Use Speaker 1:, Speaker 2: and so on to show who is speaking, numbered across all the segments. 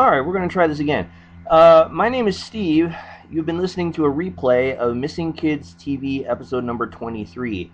Speaker 1: Alright, we're going to try this again. My name is Steve. You've been listening to a replay of Missing Kids TV episode number 23.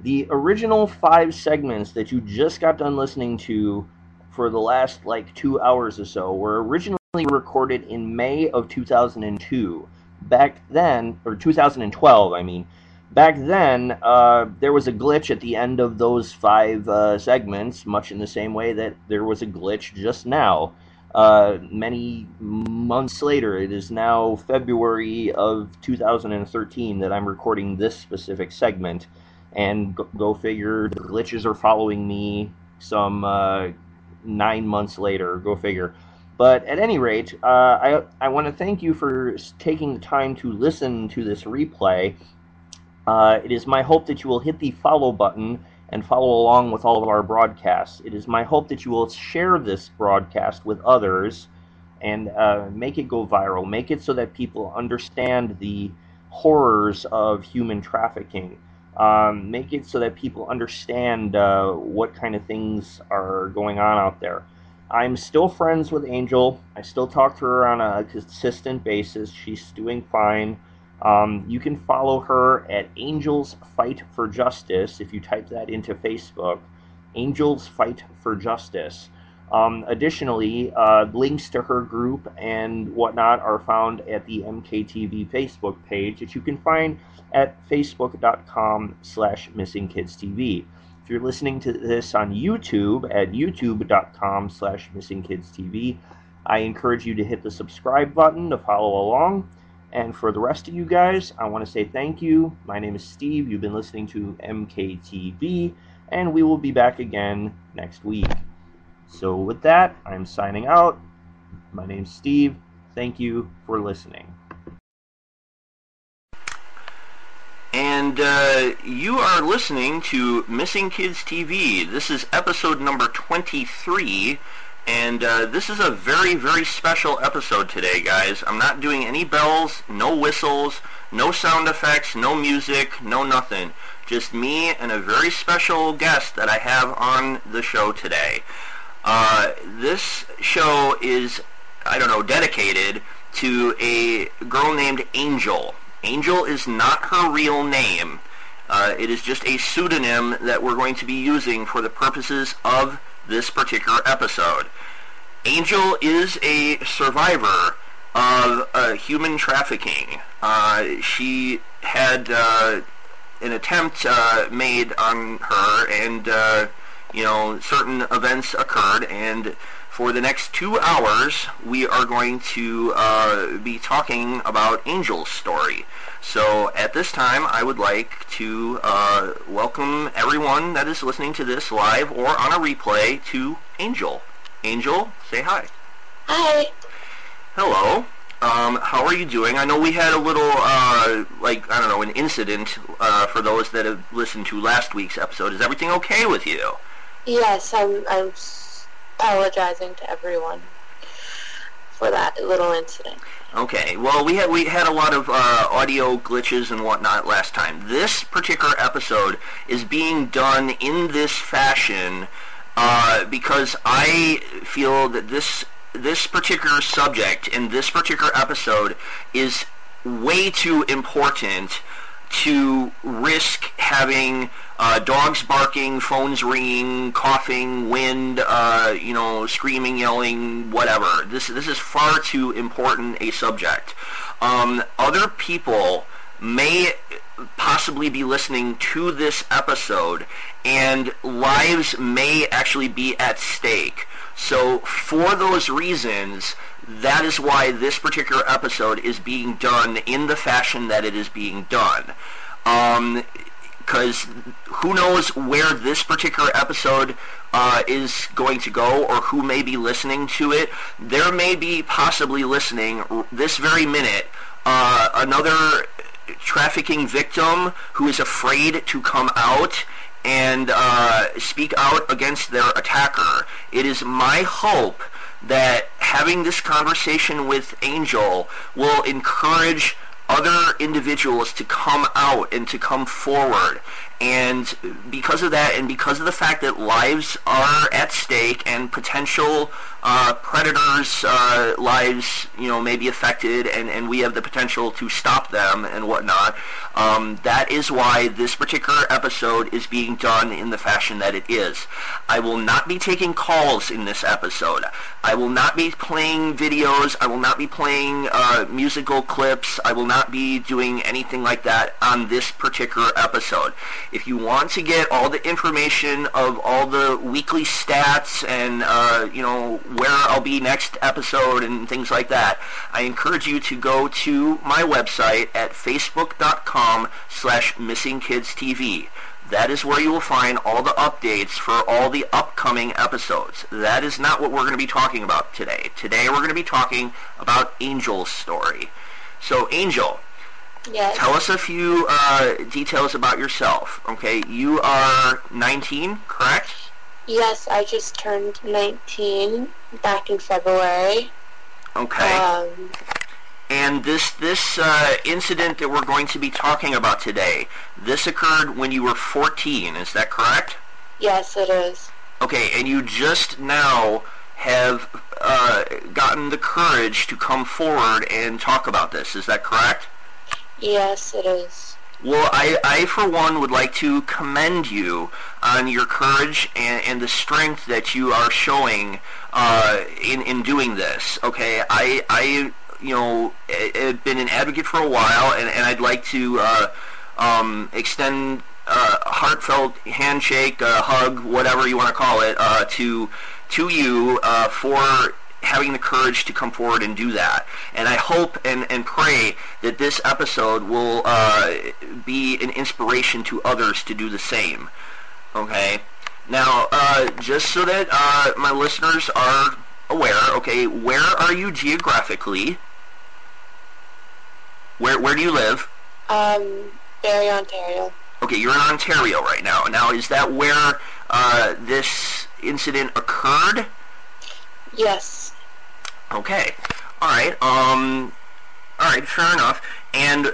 Speaker 1: The original 5 segments that you just got done listening to for the last 2 hours or so were originally recorded in May of 2002. Back then, or 2012, I mean. Back then, there was a glitch at the end of those 5 segments, much in the same way that there was a glitch just now. Many months later, it is now February of 2013 that I'm recording this specific segment, and go figure, the glitches are following me some 9 months later, go figure. But at any rate, I want to thank you for taking the time to listen to this replay. It is my hope that you will hit the follow button and follow along with all of our broadcasts. It is my hope that you will share this broadcast with others and make it go viral. Make it so that people understand the horrors of human trafficking. Make it so that people understand what kind of things are going on out there. I'm still friends with Angel. I still talk to her on a consistent basis. She's doing fine. You can follow her at Angels Fight for Justice if you type that into Facebook. Angels Fight for Justice. Additionally, links to her group and whatnot are found at the MKTV Facebook page that you can find at facebook.com/missingkidstv. If you're listening to this on YouTube at youtube.com/missingkidstv, I encourage you to hit the subscribe button to follow along. And for the rest of you guys, I want to say thank you. My name is Steve. You've been listening to MKTV, and we will be back again next week. So with that, I'm signing out. My name's Steve. Thank you for listening.
Speaker 2: And you are listening to Missing Kids TV. This is episode number 23. And this is a very, very special episode today, guys. I'm not doing any bells, no whistles, no sound effects, no music, no nothing. Just me and a very special guest that I have on the show today. This show is, dedicated to a girl named Angel. Angel is not her real name. It is just a pseudonym that we're going to be using for the purposes of this particular episode. Angel is a survivor of human trafficking. She had an attempt made on her, and certain events occurred, and for the next 2 hours we are going to be talking about Angel's story. So at this time, I would like to welcome everyone that is listening to this live or on a replay to Angel. Angel, say hi.
Speaker 3: Hi.
Speaker 2: Hello. How are you doing? I know we had a little, an incident for those that have listened to last week's episode. Is everything okay with you?
Speaker 3: Yes, I'm apologizing to everyone for that little incident.
Speaker 2: Okay, well, we had a lot of audio glitches and whatnot last time. This particular episode is being done in this fashion because I feel that this particular subject in this particular episode is way too important to risk having dogs barking, phones ringing, coughing, wind, screaming, yelling, whatever. This is far too important a subject. Other people may possibly be listening to this episode, and lives may actually be at stake. So for those reasons, that is why this particular episode is being done in the fashion that it is being done. Because who knows where this particular episode is going to go, or who may be listening to it. There may be possibly listening this very minute another trafficking victim who is afraid to come out and speak out against their attacker. It is my hope that having this conversation with Angel will encourage other individuals to come out and to come forward. And because of that, and because of the fact that lives are at stake and potential predators' lives, may be affected, and we have the potential to stop them and whatnot. That is why this particular episode is being done in the fashion that it is. I will not be taking calls in this episode. I will not be playing videos. I will not be playing musical clips. I will not be doing anything like that on this particular episode. If you want to get all the information of all the weekly stats and where I'll be next episode and things like that, I encourage you to go to my website at facebook.com/missingkidstv. That is where you will find all the updates for all the upcoming episodes. That is not what we're going to be talking about today. Today we're going to be talking about Angel's story. So, Angel,
Speaker 3: Yes.
Speaker 2: tell us a few details about yourself. Okay, you are 19, correct?
Speaker 3: Yes, I just turned 19 back in February.
Speaker 2: Okay. And this incident that we're going to be talking about today, this occurred when you were 14, is that correct?
Speaker 3: Yes, it is.
Speaker 2: Okay, and you just now have gotten the courage to come forward and talk about this, is that correct?
Speaker 3: Yes, it is.
Speaker 2: Well, I for one would like to commend you on your courage and the strength that you are showing in doing this. Okay, I have been an advocate for a while, and I'd like to extend a heartfelt handshake, a hug, whatever you want to call it, to you for having the courage to come forward and do that. And I hope and pray that this episode will be an inspiration to others to do the same. Okay? Now, just so that my listeners are aware, okay, where are you geographically? Where do you live?
Speaker 3: Barrie, Ontario.
Speaker 2: Okay, you're in Ontario right now. Now, is that where this incident occurred?
Speaker 3: Yes.
Speaker 2: Okay. All right. All right. Fair enough. And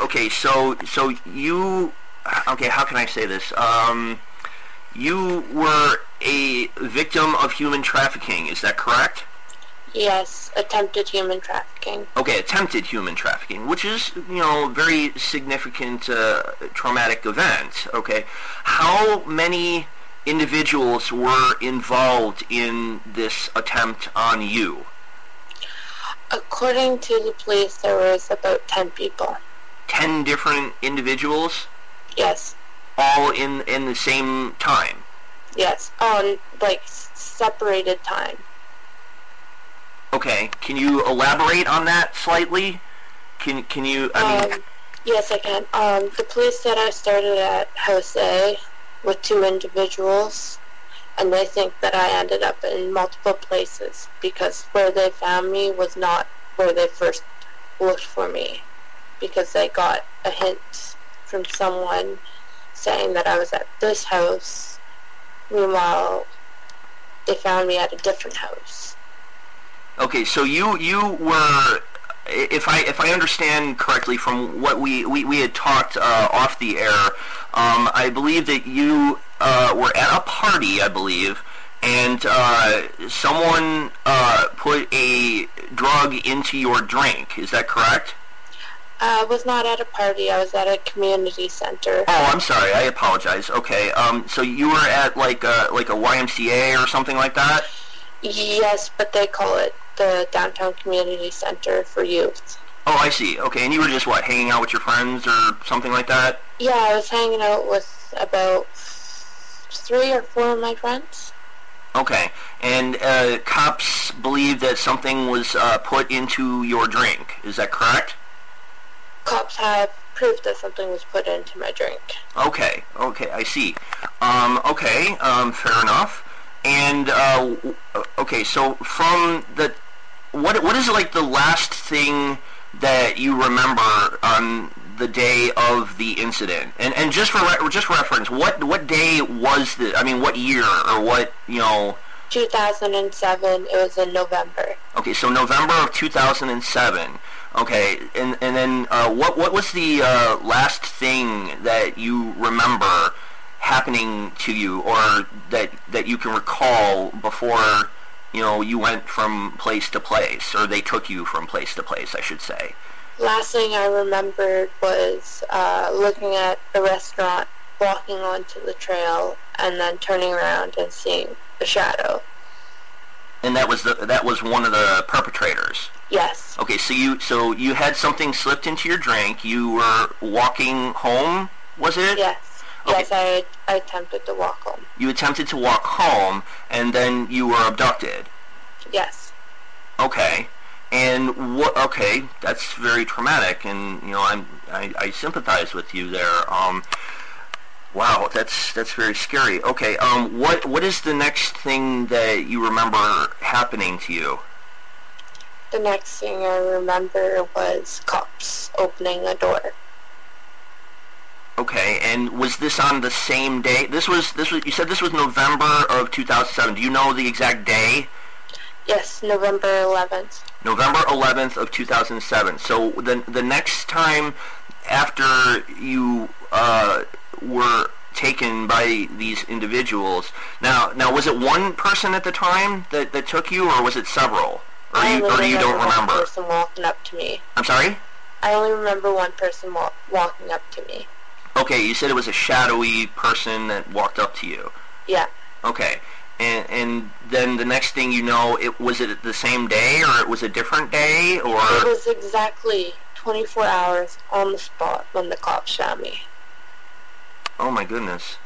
Speaker 2: okay. So you. Okay. How can I say this? You were a victim of human trafficking. Is that correct?
Speaker 3: Yes, attempted human trafficking.
Speaker 2: Okay, attempted human trafficking, which is, very significant traumatic event. Okay. How many individuals were involved in this attempt on you?
Speaker 3: According to the police, there was about 10 people.
Speaker 2: 10 different individuals?
Speaker 3: Yes.
Speaker 2: All in the same time?
Speaker 3: Yes. On, separated time.
Speaker 2: Okay. Can you elaborate on that slightly? Can you,
Speaker 3: Yes, I can. The police said I started at House A with 2 individuals, and they think that I ended up in multiple places because where they found me was not where they first looked for me, because they got a hint from someone saying that I was at this house. Meanwhile, they found me at a different house.
Speaker 2: Okay, so you were, if I understand correctly from what we had talked off the air, I believe that you were at a party, I believe, and someone put a drug into your drink. Is that correct?
Speaker 3: I was not at a party. I was at a community center.
Speaker 2: Oh, I'm sorry. I apologize. Okay. So you were at like a YMCA or something like that?
Speaker 3: Yes, but they call it the Downtown Community Center for Youth.
Speaker 2: Oh, I see. Okay, and you were just, hanging out with your friends or something like that?
Speaker 3: Yeah, I was hanging out with about 3 or 4 of my friends.
Speaker 2: Okay, and cops believe that something was put into your drink. Is that correct?
Speaker 3: Cops have proof that something was put into my drink.
Speaker 2: Okay, I see. Okay, fair enough. And, okay, so from the... What is, the last thing that you remember on the day of the incident? And just for reference, what day was the... what year or what,
Speaker 3: 2007. It was in November.
Speaker 2: Okay, so November of 2007. Okay, and then what was the last thing that you remember happening to you, or that you can recall before you went from place to place, or they took you from place to place, I should say?
Speaker 3: Last thing I remembered was looking at a restaurant, walking onto the trail, and then turning around and seeing a shadow.
Speaker 2: And that was one of the perpetrators?
Speaker 3: Yes.
Speaker 2: Okay, so you had something slipped into your drink. You were walking home, was it?
Speaker 3: Yes.
Speaker 2: Okay.
Speaker 3: Yes, I attempted to walk home.
Speaker 2: You attempted to walk home, and then you were abducted?
Speaker 3: Yes.
Speaker 2: Okay. And what? Okay, that's very traumatic, and I sympathize with you there. Wow, that's very scary. Okay, what is the next thing that you remember happening to you?
Speaker 3: The next thing I remember was cops opening a door.
Speaker 2: Okay, and was this on the same day? This was you said this was November of 2007. Do you know the exact day?
Speaker 3: Yes, November 11th.
Speaker 2: November 11th of 2007. So the next time after you were taken by these individuals, now was it one person at the time that took you, or was it several? Or you don't remember?
Speaker 3: One person walking up to me.
Speaker 2: I'm sorry?
Speaker 3: I only remember one person walking up to me.
Speaker 2: Okay, you said it was a shadowy person that walked up to you.
Speaker 3: Yeah.
Speaker 2: Okay. And then the next thing you know, was it the same day, or it was a different day, or?
Speaker 3: It was exactly 24 hours on the spot when the cops found me.
Speaker 2: Oh my goodness.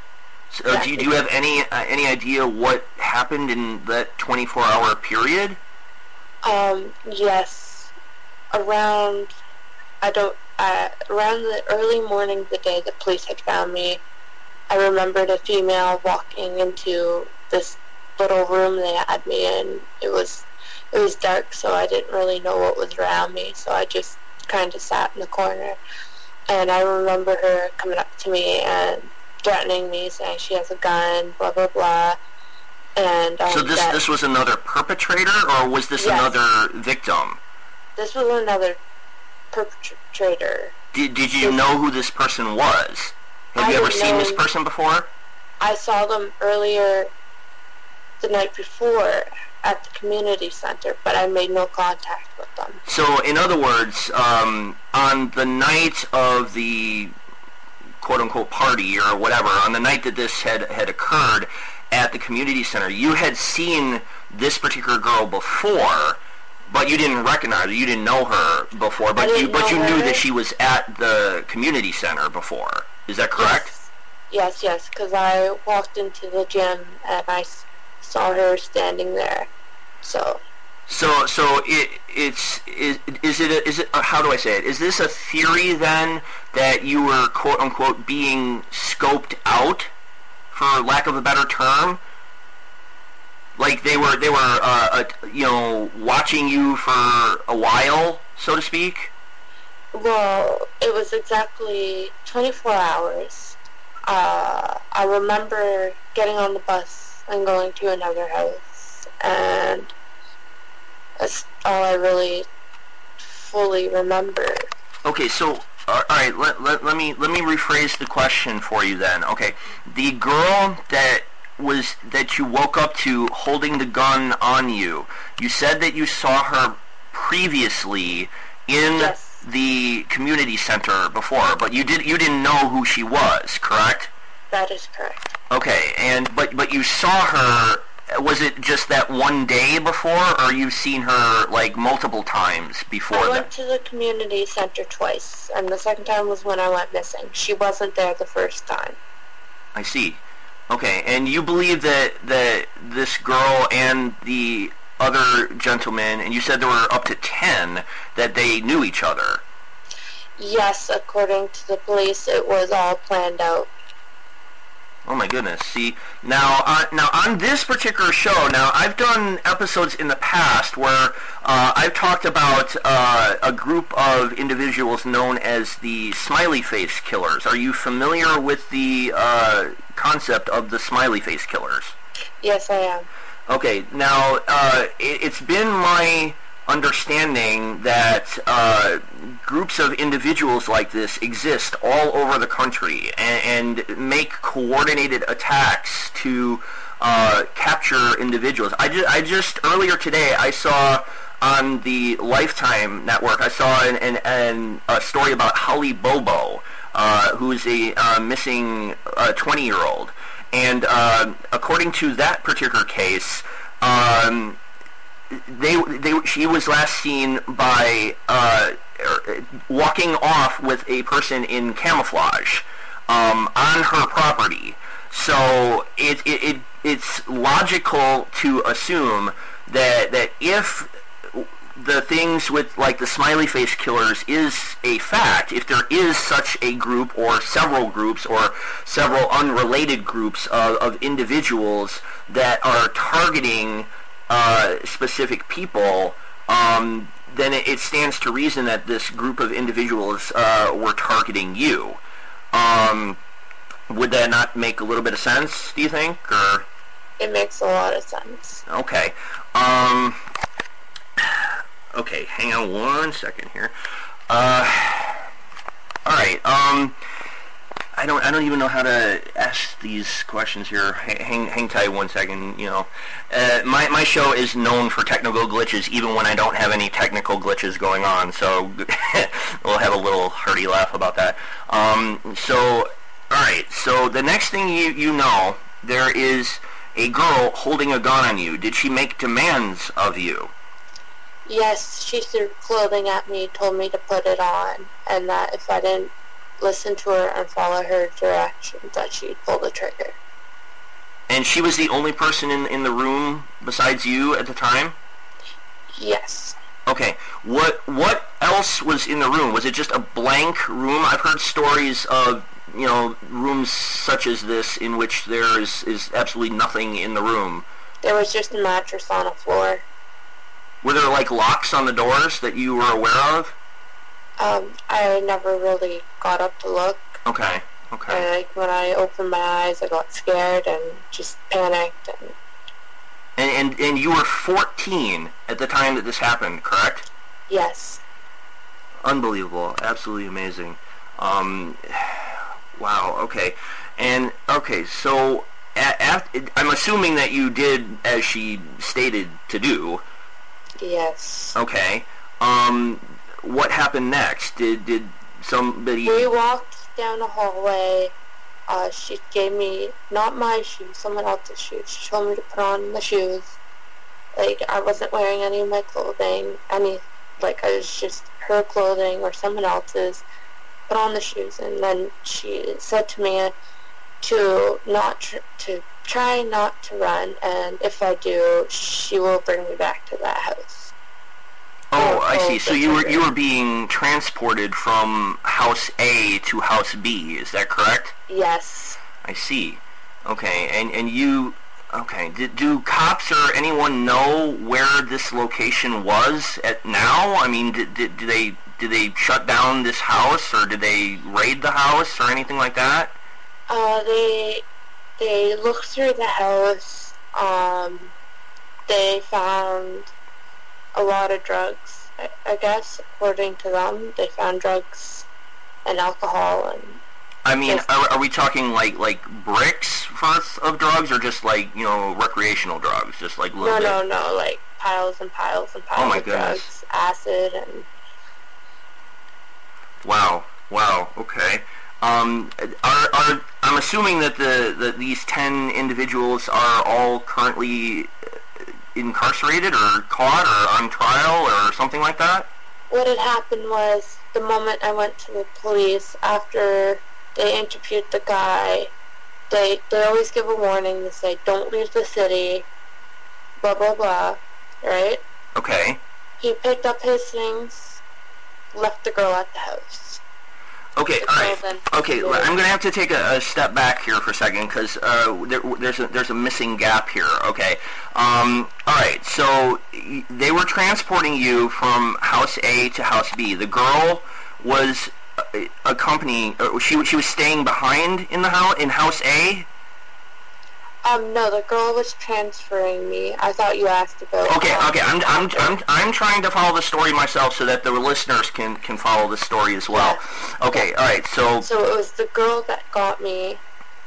Speaker 2: So,
Speaker 3: Exactly.
Speaker 2: do you have any idea what happened in that 24-hour period?
Speaker 3: Yes. Around the early morning of the day the police had found me, I remembered a female walking into this little room they had me in. It was dark, so I didn't really know what was around me, so I just kind of sat in the corner. And I remember her coming up to me and threatening me, saying she has a gun, blah, blah, blah. And
Speaker 2: so this was another perpetrator, or was this another victim?
Speaker 3: This was another perpetrator.
Speaker 2: Did you know who this person was? Have you ever seen this person before?
Speaker 3: I saw them earlier the night before at the community center, but I made no contact with them.
Speaker 2: So, in other words, on the night of the quote-unquote party or whatever, on the night that this had occurred at the community center, you had seen this particular girl before, but you didn't recognize her, you didn't know her before, but you knew that she was at the community center before. Is that correct?
Speaker 3: Yes, because I walked into the gym and I saw her standing there. So is it how do I say it? Is this a theory then that you were quote unquote being scoped out, for lack of a better term? Like they were watching you for a while, so to speak? Well, it was exactly 24 hours. I remember getting on the bus and going to another house, and that's all I really fully remember.
Speaker 2: Okay, so all right, let me rephrase the question for you then. Okay, the girl that you woke up to holding the gun on you, you said that you saw her previously in the community center before, but you didn't know who she was, correct?
Speaker 3: That is correct.
Speaker 2: Okay, but you saw her. Was it just that one day before, or you've seen her like multiple times before that?
Speaker 3: I went to the community center twice, and the second time was when I went missing. She wasn't there the first time.
Speaker 2: I see. Okay, and you believe that this girl and the other gentleman, and you said there were up to 10, that they knew each other?
Speaker 3: Yes, according to the police, it was all planned out.
Speaker 2: Oh my goodness. See, now on this particular show, now I've done episodes in the past where I've talked about a group of individuals known as the smiley face killers. Are you familiar with the concept of the smiley face killers?
Speaker 3: Yes, I am.
Speaker 2: Okay, now it's been my understanding that groups of individuals like this exist all over the country and make coordinated attacks to capture individuals. I just earlier today I saw on the Lifetime network, I saw a story about Holly Bobo, who's a missing 20-year-old. And according to that particular case, she was last seen by walking off with a person in camouflage on her property. So it's logical to assume that if the things with like the smiley face killers is a fact, if there is such a group or several groups or several unrelated groups of individuals that are targeting specific people, then it stands to reason that this group of individuals were targeting you. Would that not make a little bit of sense, do you think? Or
Speaker 3: it makes a lot of sense.
Speaker 2: Okay. Okay, hang on one second here. All right. I don't even know how to ask these questions here. Hang tight one second. You know, my show is known for technical glitches, even when I don't have any technical glitches going on. So we'll have a little hearty laugh about that. So, all right. So the next thing you know, there is a girl holding a gun on you. Did she make demands of you?
Speaker 3: Yes, she threw clothing at me, told me to put it on, and that if I didn't listen to her and follow her directions, that she'd pull the trigger.
Speaker 2: And she was the only person in the room besides you at the time?
Speaker 3: Yes.
Speaker 2: Okay. What else was in the room? Was it just a blank room? I've heard stories of, you know, rooms such as this in which there is absolutely nothing in the room.
Speaker 3: There was just a mattress on the floor.
Speaker 2: Were there, like, locks on the doors that you were aware of?
Speaker 3: I never really got up to look.
Speaker 2: Okay.
Speaker 3: And, like, when I opened my eyes, I got scared and just panicked.
Speaker 2: And you were 14 at the time that this happened, correct?
Speaker 3: Yes.
Speaker 2: Unbelievable. Absolutely amazing. Wow, okay. And, okay, so I'm assuming that you did as she stated to do.
Speaker 3: Yes.
Speaker 2: Okay. What happened next? Did somebody...
Speaker 3: We walked down the hallway. She gave me, not my shoes, someone else's shoes. She told me to put on the shoes. Like, I wasn't wearing any of my clothing. I was just her clothing or someone else's. Put on the shoes. And then she said to me to try not to run, and if I do, she will bring me back to that house.
Speaker 2: Oh, I see. So you were being transported from house A to house B, is that correct?
Speaker 3: Yes.
Speaker 2: I see. Okay, and you... Okay, do cops or anyone know where this location was at now? I mean, did they shut down this house, or did they raid the house, or anything like that?
Speaker 3: They looked through the house. They found a lot of drugs, I guess, according to them. They found drugs and alcohol and...
Speaker 2: I mean, are we talking like bricks worth of drugs, or just like, you know, recreational drugs, just like little bit?
Speaker 3: No, like piles and piles and piles of drugs, acid and...
Speaker 2: Wow, okay. I'm assuming that these 10 individuals are all currently incarcerated or caught or on trial or something like that?
Speaker 3: What had happened was, the moment I went to the police, after they interviewed the guy, they always give a warning. They say, don't leave the city, blah, blah, blah, right?
Speaker 2: Okay.
Speaker 3: He picked up his things, left the girl at the house.
Speaker 2: Okay, alright. Okay, I'm going to have to take a step back here for a second, because there's a missing gap here, okay? Alright, so they were transporting you from house A to house B. The girl was accompanying, she was staying behind in the house, in house A?
Speaker 3: No, the girl was transferring me. I thought you asked about...
Speaker 2: Okay, I'm trying to follow the story myself so that the listeners can follow the story as well. Yeah. Okay, alright, so...
Speaker 3: So it was the girl that got me.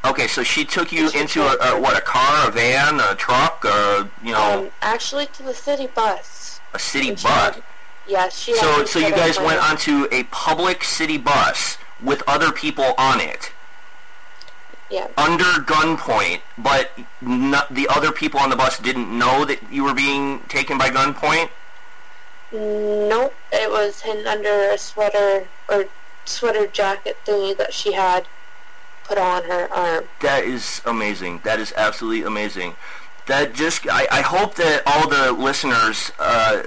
Speaker 2: Okay, so she took you into a car, a van, a truck, you know?
Speaker 3: Actually to the city bus.
Speaker 2: A city bus?
Speaker 3: Yes, she
Speaker 2: So,
Speaker 3: had me
Speaker 2: so you
Speaker 3: put
Speaker 2: guys
Speaker 3: up
Speaker 2: went
Speaker 3: my-
Speaker 2: onto a public city bus with other people on it?
Speaker 3: Yeah.
Speaker 2: Under gunpoint, but the other people on the bus didn't know that you were being taken by gunpoint?
Speaker 3: Nope, it was hidden under a sweater or sweater jacket thingy that she had put on her arm.
Speaker 2: That is amazing. That is absolutely amazing. That just, I hope that all the listeners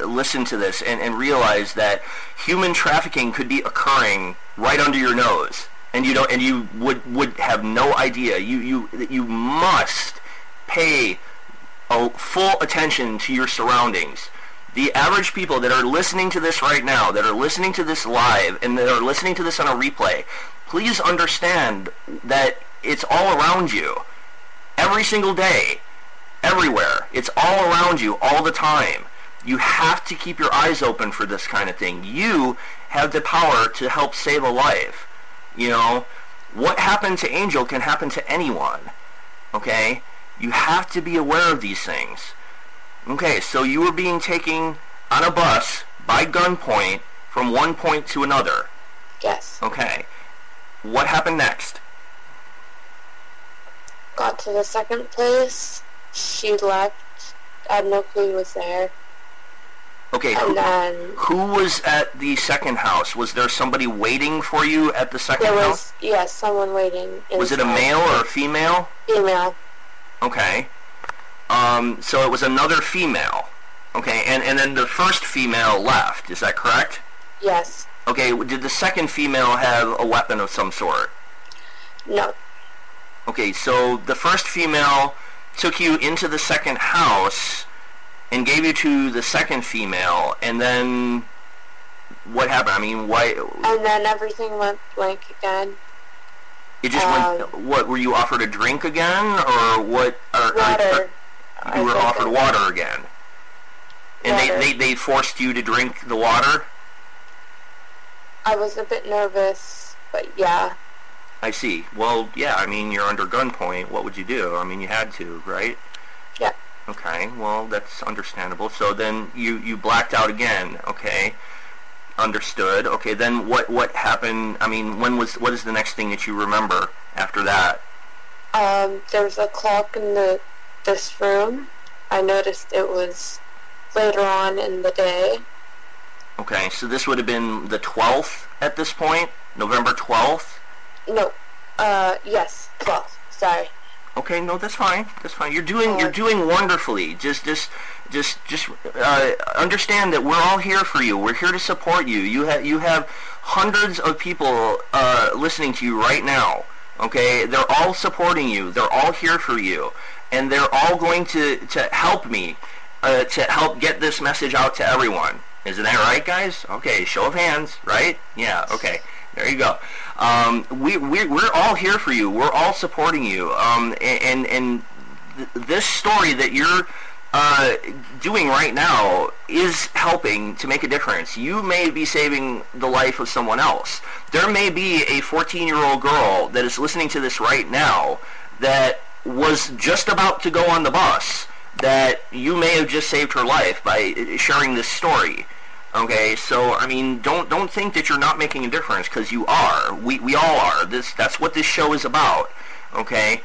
Speaker 2: listen to this and realize that human trafficking could be occurring right under your nose, and you don't, and you would have no idea. You must pay a full attention to your surroundings. The average people that are listening to this right now, that are listening to this live, and that are listening to this on a replay, please understand that it's all around you. Every single day. Everywhere. It's all around you all the time. You have to keep your eyes open for this kind of thing. You have the power to help save a life. You know, what happened to Angel can happen to anyone. Okay? You have to be aware of these things. Okay, so you were being taken on a bus by gunpoint from one point to another.
Speaker 3: Yes.
Speaker 2: Okay. What happened next?
Speaker 3: Got to the second place. She left. I had no clue he was there.
Speaker 2: Okay,
Speaker 3: And then
Speaker 2: who was at the second house? Was there somebody waiting for you at the second
Speaker 3: there
Speaker 2: house?
Speaker 3: was, yes, someone waiting inside.
Speaker 2: Was it a male or a female?
Speaker 3: Female.
Speaker 2: Okay. So it was another female. Okay, and then the first female left, is that correct?
Speaker 3: Yes.
Speaker 2: Okay, did the second female have a weapon of some sort?
Speaker 3: No.
Speaker 2: Okay, so the first female took you into the second house and gave you to the second female, and then what happened? I mean, why?
Speaker 3: And then everything went blank again.
Speaker 2: It just went. What, were you offered a drink again, or what?
Speaker 3: Water.
Speaker 2: You were offered water again, and
Speaker 3: water.
Speaker 2: they forced you to drink the water.
Speaker 3: I was a bit nervous, but yeah.
Speaker 2: I see. Well, yeah. I mean, you're under gunpoint. What would you do? I mean, you had to, right?
Speaker 3: Yeah.
Speaker 2: Okay. Well, that's understandable. So then you blacked out again. Okay. Understood. Okay. Then what happened? I mean, what is the next thing that you remember after that?
Speaker 3: There was a clock in this room. I noticed it was later on in the day.
Speaker 2: Okay, so this would have been the 12th at this point? November 12th?
Speaker 3: No. Yes, 12th. Sorry.
Speaker 2: Okay, no, that's fine. That's fine. You're doing wonderfully. Just understand that we're all here for you. We're here to support you. You have hundreds of people listening to you right now. Okay, they're all supporting you. They're all here for you, and they're all going to help me to help get this message out to everyone. Isn't that right, guys? Okay, show of hands, right? Yeah, okay. There you go. We're all here for you. We're all supporting you. This story that you're doing right now is helping to make a difference. You may be saving the life of someone else. There may be a 14-year-old girl that is listening to this right now that was just about to go on the bus, that you may have just saved her life by sharing this story. Okay, so I mean, don't think that you're not making a difference, because you are. We all are. That's what this show is about. Okay,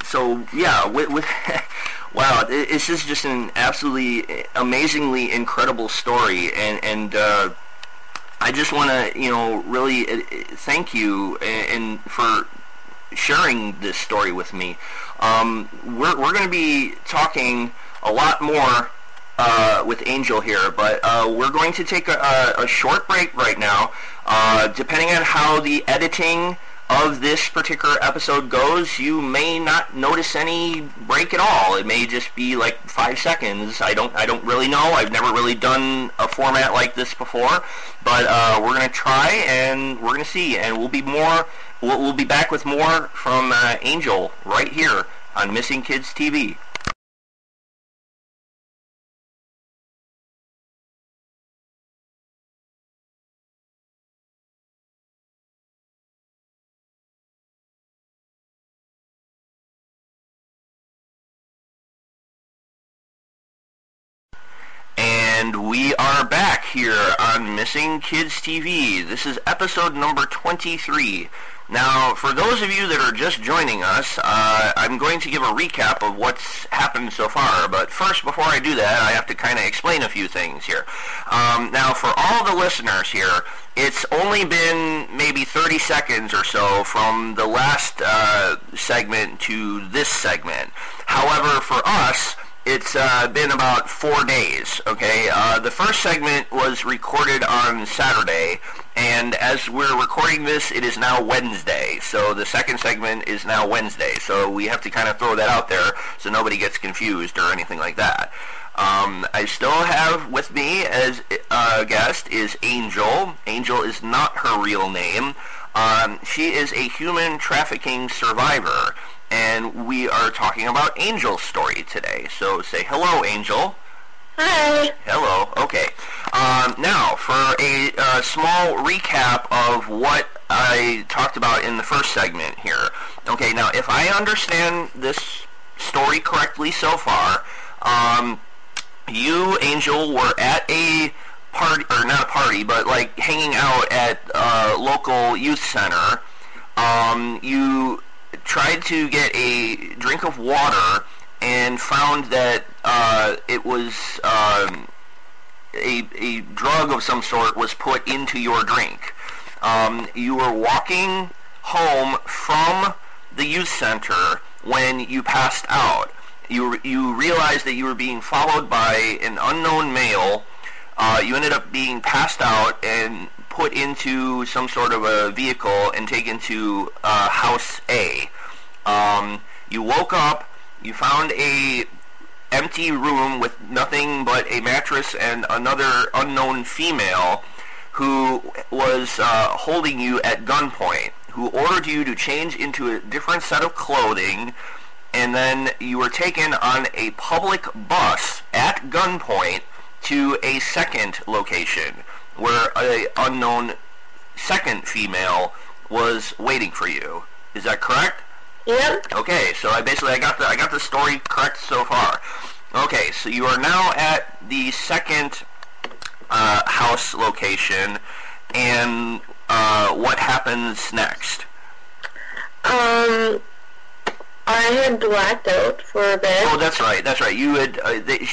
Speaker 2: so yeah, with wow, this is just an absolutely amazingly incredible story, and I just want to really thank you and for sharing this story with me. We're going to be talking a lot more with Angel here, but we're going to take a short break right now. Depending on how the editing of this particular episode goes, you may not notice any break at all. It may just be like 5 seconds. I don't really know. I've never really done a format like this before, but we're going to try, and we're going to see, and we'll be back with more from Angel right here on Missing Kids TV. And we are back here on Missing Kids TV. This is episode number 23. Now, for those of you that are just joining us, I'm going to give a recap of what's happened so far. But first, before I do that, I have to kind of explain a few things here. Now, for all the listeners here, it's only been maybe 30 seconds or so from the last segment to this segment. However, for us, it's been about 4 days, okay? The first segment was recorded on Saturday, and as we're recording this, it is now Wednesday. So the second segment is now Wednesday. So we have to kind of throw that out there so nobody gets confused or anything like that. I still have with me as a guest is Angel. Angel is not her real name. She is a human trafficking survivor. And we are talking about Angel's story today. So say hello, Angel.
Speaker 3: Hi.
Speaker 2: Hello. Okay. Now, for a small recap of what I talked about in the first segment here. Okay, now, if I understand this story correctly so far, you, Angel, were at a party, or not a party, but like hanging out at a local youth center. You tried to get a drink of water and found that it was a drug of some sort was put into your drink. You were walking home from the youth center when you passed out. You realized that you were being followed by an unknown male. You ended up being passed out and put into some sort of a vehicle and taken to House A. You woke up, you found a empty room with nothing but a mattress and another unknown female who was holding you at gunpoint, who ordered you to change into a different set of clothing, and then you were taken on a public bus at gunpoint to a second location where an unknown second female was waiting for you. Is that correct?
Speaker 3: Yep.
Speaker 2: Okay, so I got the story correct so far. Okay, so you are now at the second house location, and what happens next?
Speaker 3: I had blacked out for a bit.
Speaker 2: Oh, that's right. You had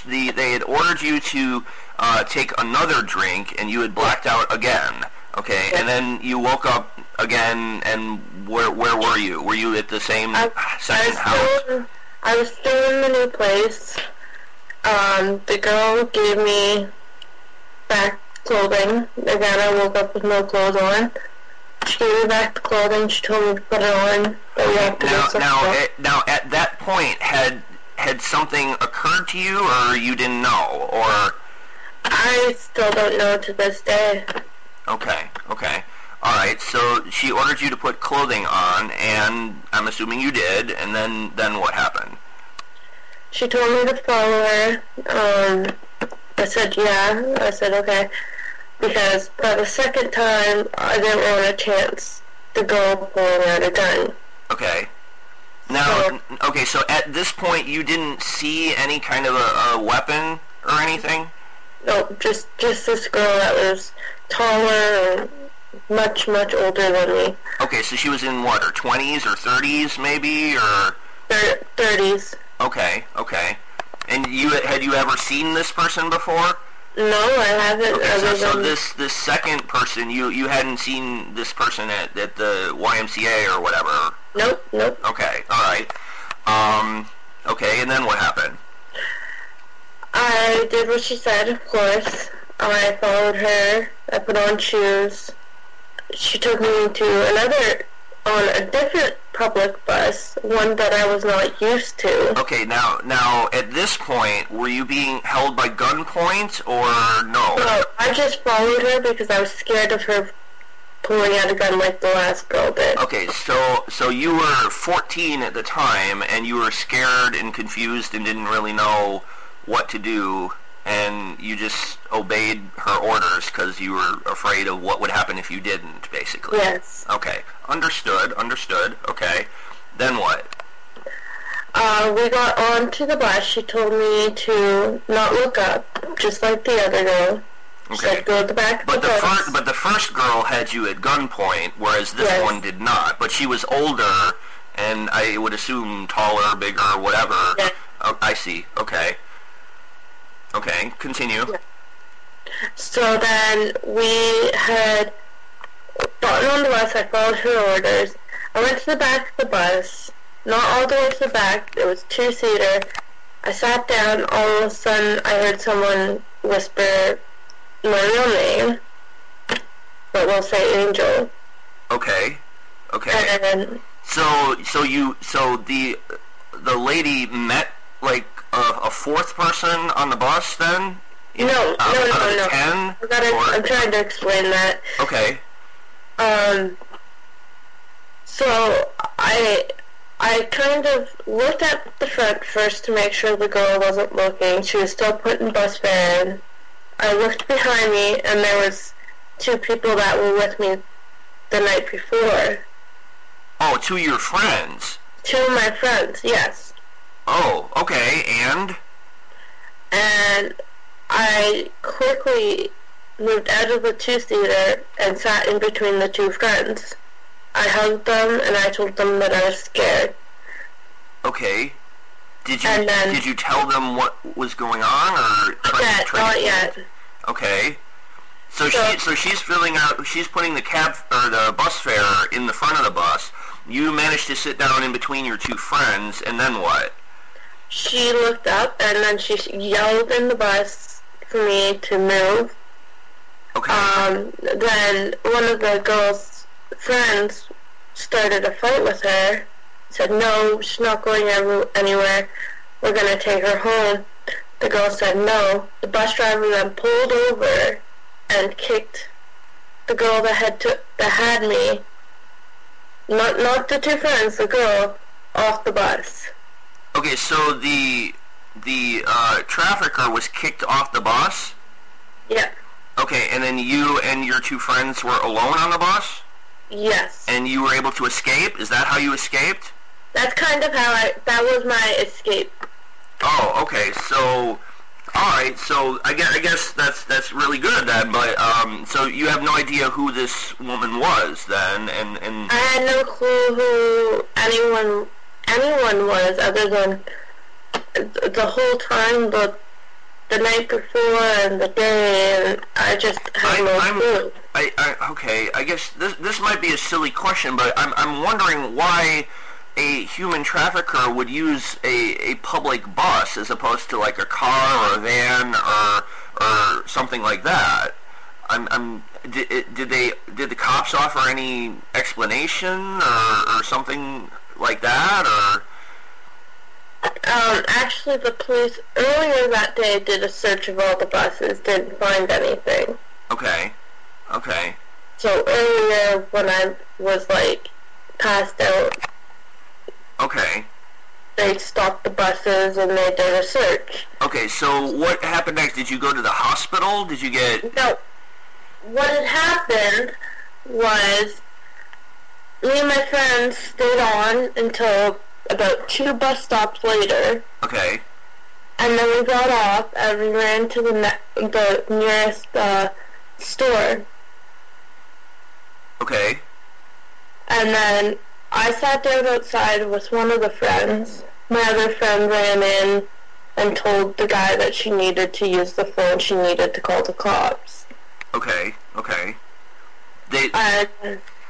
Speaker 2: they had ordered you to take another drink, and you had blacked out again. Okay,
Speaker 3: Yeah.
Speaker 2: and then you woke up again, and where were you? Were you at the same second house?
Speaker 3: I was still in the new place. The girl gave me back clothing. Again, I woke up with no clothes on. She gave me back the clothing. She told me to put it on. But we have to
Speaker 2: Now, at that point, had something occurred to you, or you didn't know, or?
Speaker 3: I still don't know to this day.
Speaker 2: Okay. All right, so she ordered you to put clothing on, and I'm assuming you did, and then what happened?
Speaker 3: She told me to follow her. I said, yeah. I said, okay. Because by the second time, I didn't want a chance to go pulling out a gun.
Speaker 2: Okay. Now, so at this point, you didn't see any kind of a weapon or anything?
Speaker 3: No, just this girl that was taller and much older than me.
Speaker 2: Okay, so she was in what, her 20s or 30s maybe, or?
Speaker 3: 30s.
Speaker 2: Okay. And had you ever seen this person before?
Speaker 3: No, I haven't.
Speaker 2: Okay, so this second person, you hadn't seen this person at the YMCA or whatever?
Speaker 3: Nope.
Speaker 2: Okay, alright. Okay, and then what happened?
Speaker 3: I did what she said, of course. I followed her. I put on shoes. She took me to on a different public bus, one that I was not used to.
Speaker 2: Okay, now at this point, were you being held by gunpoint or no?
Speaker 3: No, I just followed her because I was scared of her pulling out a gun like the last girl did.
Speaker 2: Okay, so you were 14 at the time, and you were scared and confused and didn't really know what to do, and you just obeyed her orders because you were afraid of what would happen if you didn't, basically.
Speaker 3: Yes.
Speaker 2: Okay, understood, okay. Then what?
Speaker 3: We got onto the bus. She told me to not look up, just like the other girl. She said, go to the back of the bus.
Speaker 2: But the first girl had you at gunpoint, whereas this one did not. But she was older, and I would assume taller, bigger, whatever.
Speaker 3: Yeah.
Speaker 2: Oh, I see. Okay. Okay, continue.
Speaker 3: Yeah. So then we had gotten on the bus. I followed her orders. I went to the back of the bus. Not all the way to the back. It was two-seater. I sat down. All of a sudden, I heard someone whisper my real name, but we'll say Angel.
Speaker 2: Okay. Okay.
Speaker 3: And
Speaker 2: so the lady met like a fourth person on the bus then?
Speaker 3: No.
Speaker 2: 10?
Speaker 3: I'm trying to explain that.
Speaker 2: Okay.
Speaker 3: So I kind of looked at the front first to make sure the girl wasn't looking. She was still putting bus fare in. I looked behind me, and there was two people that were with me the night before.
Speaker 2: Oh, two of your friends?
Speaker 3: Two of my friends, yes.
Speaker 2: Oh, okay, and?
Speaker 3: And I quickly moved out of the two-seater and sat in between the two friends. I hugged them, and I told them that I was scared.
Speaker 2: Okay. Did you tell them what was going on, or
Speaker 3: not yet.
Speaker 2: Okay. So she's she's putting the bus fare in the front of the bus. You managed to sit down in between your two friends, and then what?
Speaker 3: She looked up, and then she yelled in the bus for me to move.
Speaker 2: Okay.
Speaker 3: Then one of the girls' friends started a fight with her. Said, no, she's not going anywhere. We're going to take her home. The girl said no. The bus driver then pulled over and kicked the girl that had me, not the two friends, the girl, off the bus.
Speaker 2: Okay, so the trafficker was kicked off the bus?
Speaker 3: Yeah.
Speaker 2: Okay, and then you and your two friends were alone on the bus?
Speaker 3: Yes.
Speaker 2: And you were able to escape? Is that how you escaped?
Speaker 3: That's kind of how that was my escape.
Speaker 2: Oh, okay. So, all right. So I guess that's really good then. But so you have no idea who this woman was then, and
Speaker 3: I had no clue who anyone was other than the whole time, the night before and the day, and I just had no clue.
Speaker 2: Okay. I guess this might be a silly question, but I'm wondering why a human trafficker would use a public bus as opposed to like a car or a van or something like that. Did the cops offer any explanation or something like that, or?
Speaker 3: Actually, the police earlier that day did a search of all the buses, didn't find anything.
Speaker 2: Okay.
Speaker 3: So earlier, when I was like passed out,
Speaker 2: okay,
Speaker 3: they stopped the buses and they did a search.
Speaker 2: Okay, so what happened next? Did you go to the hospital? Did you get...
Speaker 3: No. What had happened was me and my friends stayed on until about 2 bus stops later.
Speaker 2: Okay.
Speaker 3: And then we got off and we ran to the nearest store.
Speaker 2: Okay.
Speaker 3: And then I sat down outside with one of the friends. My other friend ran in and told the guy that she needed to use the phone. She needed to call the cops.
Speaker 2: Okay. They...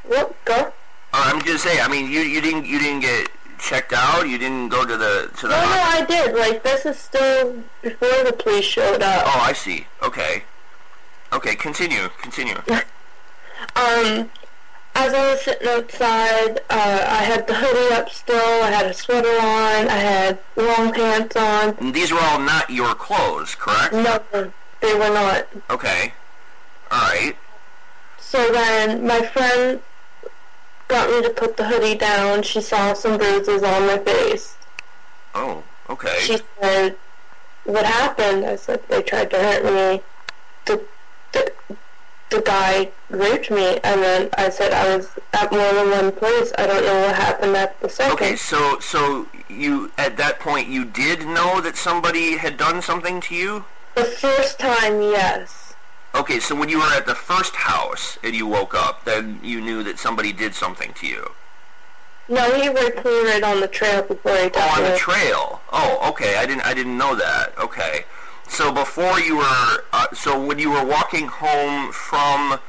Speaker 3: Well, go.
Speaker 2: I'm just saying. I mean, you didn't get checked out. You didn't go to the.
Speaker 3: No, I did. Like, this is still before the police showed up.
Speaker 2: Oh, I see. Okay. Continue.
Speaker 3: As I was sitting outside, I had the hoodie up still, I had a sweater on, I had long pants on.
Speaker 2: And these were all not your clothes, correct?
Speaker 3: No, they were not.
Speaker 2: Okay. Alright.
Speaker 3: So then my friend got me to put the hoodie down. She saw some bruises on my face.
Speaker 2: Oh, okay.
Speaker 3: She said, what happened? I said, they tried to hurt me. the guy raped me, and then I said I was at more than one place. I don't know what happened at the second.
Speaker 2: Okay, so you, at that point, you did know that somebody had done something to you?
Speaker 3: The first time, yes.
Speaker 2: Okay, so when you were at the first house and you woke up, then you knew that somebody did something to you?
Speaker 3: No, he raped me right on the trail before he got
Speaker 2: Oh, on
Speaker 3: me.
Speaker 2: the trail. Oh, okay. I didn't know that. Okay. So before you were, so when you were walking home from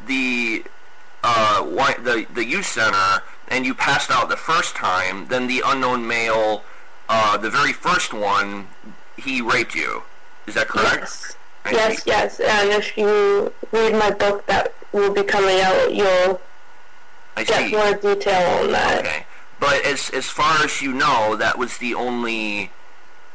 Speaker 2: the the youth center and you passed out the first time, then the unknown male, the very first one, he raped you. Is that correct?
Speaker 3: Yes. Yes. And if you read my book that will be coming out, you'll get more detail on that.
Speaker 2: Okay. But as far as you know, that was the only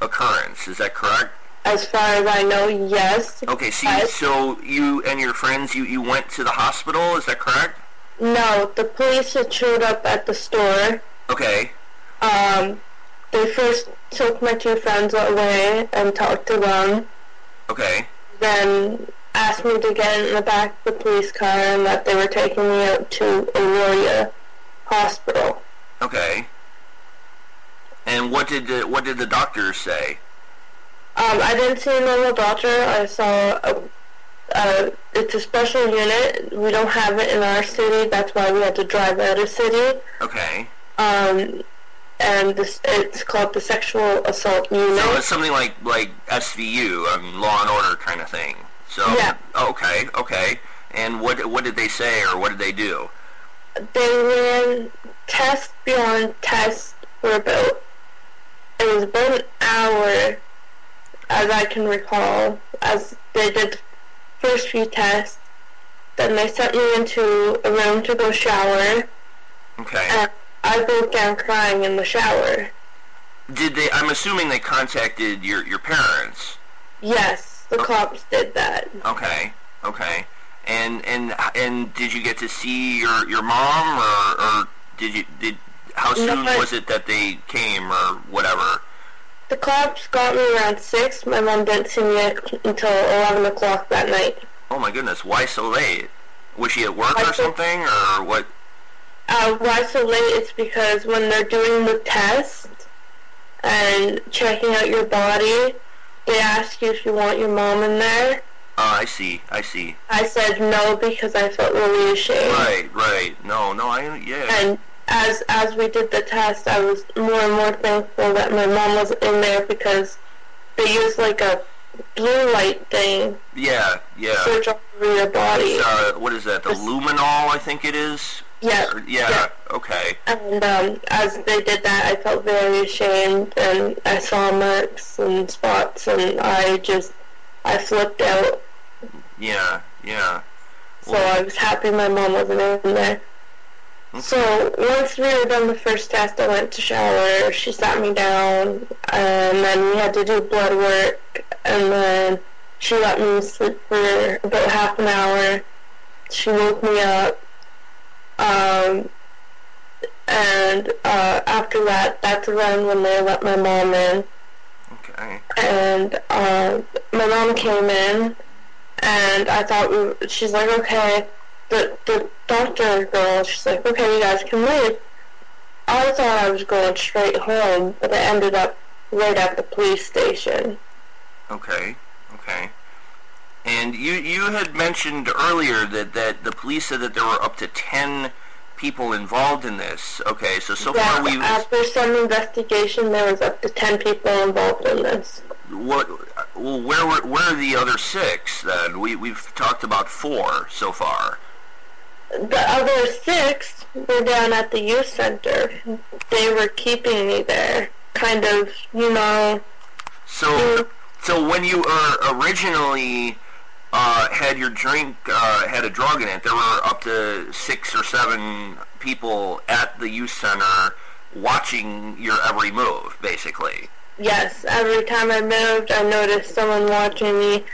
Speaker 2: occurrence. Is that correct?
Speaker 3: As far as I know, yes.
Speaker 2: Okay, so you and your friends, you went to the hospital, is that correct?
Speaker 3: No, the police had showed up at the store.
Speaker 2: Okay.
Speaker 3: They first took my two friends away and talked to them.
Speaker 2: Okay.
Speaker 3: Then asked me to get in the back of the police car and that they were taking me out to Aurora Hospital.
Speaker 2: Okay. And what did the doctors say?
Speaker 3: I didn't see a normal doctor. I saw it's a special unit. We don't have it in our city. That's why we had to drive out of city.
Speaker 2: Okay.
Speaker 3: And it's called the Sexual Assault Unit.
Speaker 2: So it's something like SVU, Law and Order kind of thing. So
Speaker 3: yeah.
Speaker 2: Okay. And what did they say, or what did they do?
Speaker 3: They ran test beyond test for about an hour, as I can recall, as they did the first few tests. Then they sent me into a room to go shower.
Speaker 2: Okay.
Speaker 3: And I broke down crying in the shower.
Speaker 2: Did they? I'm assuming they contacted your parents.
Speaker 3: Yes, the cops did that.
Speaker 2: Okay. And did you get to see your mom, or how soon was it that they came, or whatever?
Speaker 3: The cops got me around 6. My mom didn't see me until 11 o'clock that night.
Speaker 2: Oh my goodness, why so late? Was she at work or something, or what?
Speaker 3: Why so late? It's because when they're doing the test and checking out your body, they ask you if you want your mom in there.
Speaker 2: I see.
Speaker 3: I said no because I felt really ashamed.
Speaker 2: Right. No, yeah.
Speaker 3: And as we did the test, I was more and more thankful that my mom was in there, because they used like a blue light thing.
Speaker 2: Yeah.
Speaker 3: Search all over your body.
Speaker 2: It's, what is that? The luminol, I think it is.
Speaker 3: Yeah.
Speaker 2: Okay.
Speaker 3: And as they did that, I felt very ashamed, and I saw marks and spots, and I flipped out.
Speaker 2: Yeah.
Speaker 3: So I was happy my mom wasn't in there.
Speaker 2: Okay.
Speaker 3: So once we were done the first test, I went to shower. She sat me down, and then we had to do blood work, and then she let me sleep for about half an hour. She woke me up. And after that, that's around when they let my mom in.
Speaker 2: Okay.
Speaker 3: And my mom came in, and I thought she's like, okay, the doctor girl, she's like, okay, you guys can leave. I thought I was going straight home, but I ended up right at the police station.
Speaker 2: Okay. And you had mentioned earlier that the police said that there were up to 10 people involved in this. Okay, so far we've...
Speaker 3: after some investigation, there was up to 10 people involved in this.
Speaker 2: Well, where are the other 6 then? We've talked about 4 so far.
Speaker 3: The other 6 were down at the youth center. They were keeping me there, kind of,
Speaker 2: So when you originally had your drink, had a drug in it, there were up to 6 or 7 people at the youth center watching your every move, basically.
Speaker 3: Yes, every time I moved, I noticed someone watching me.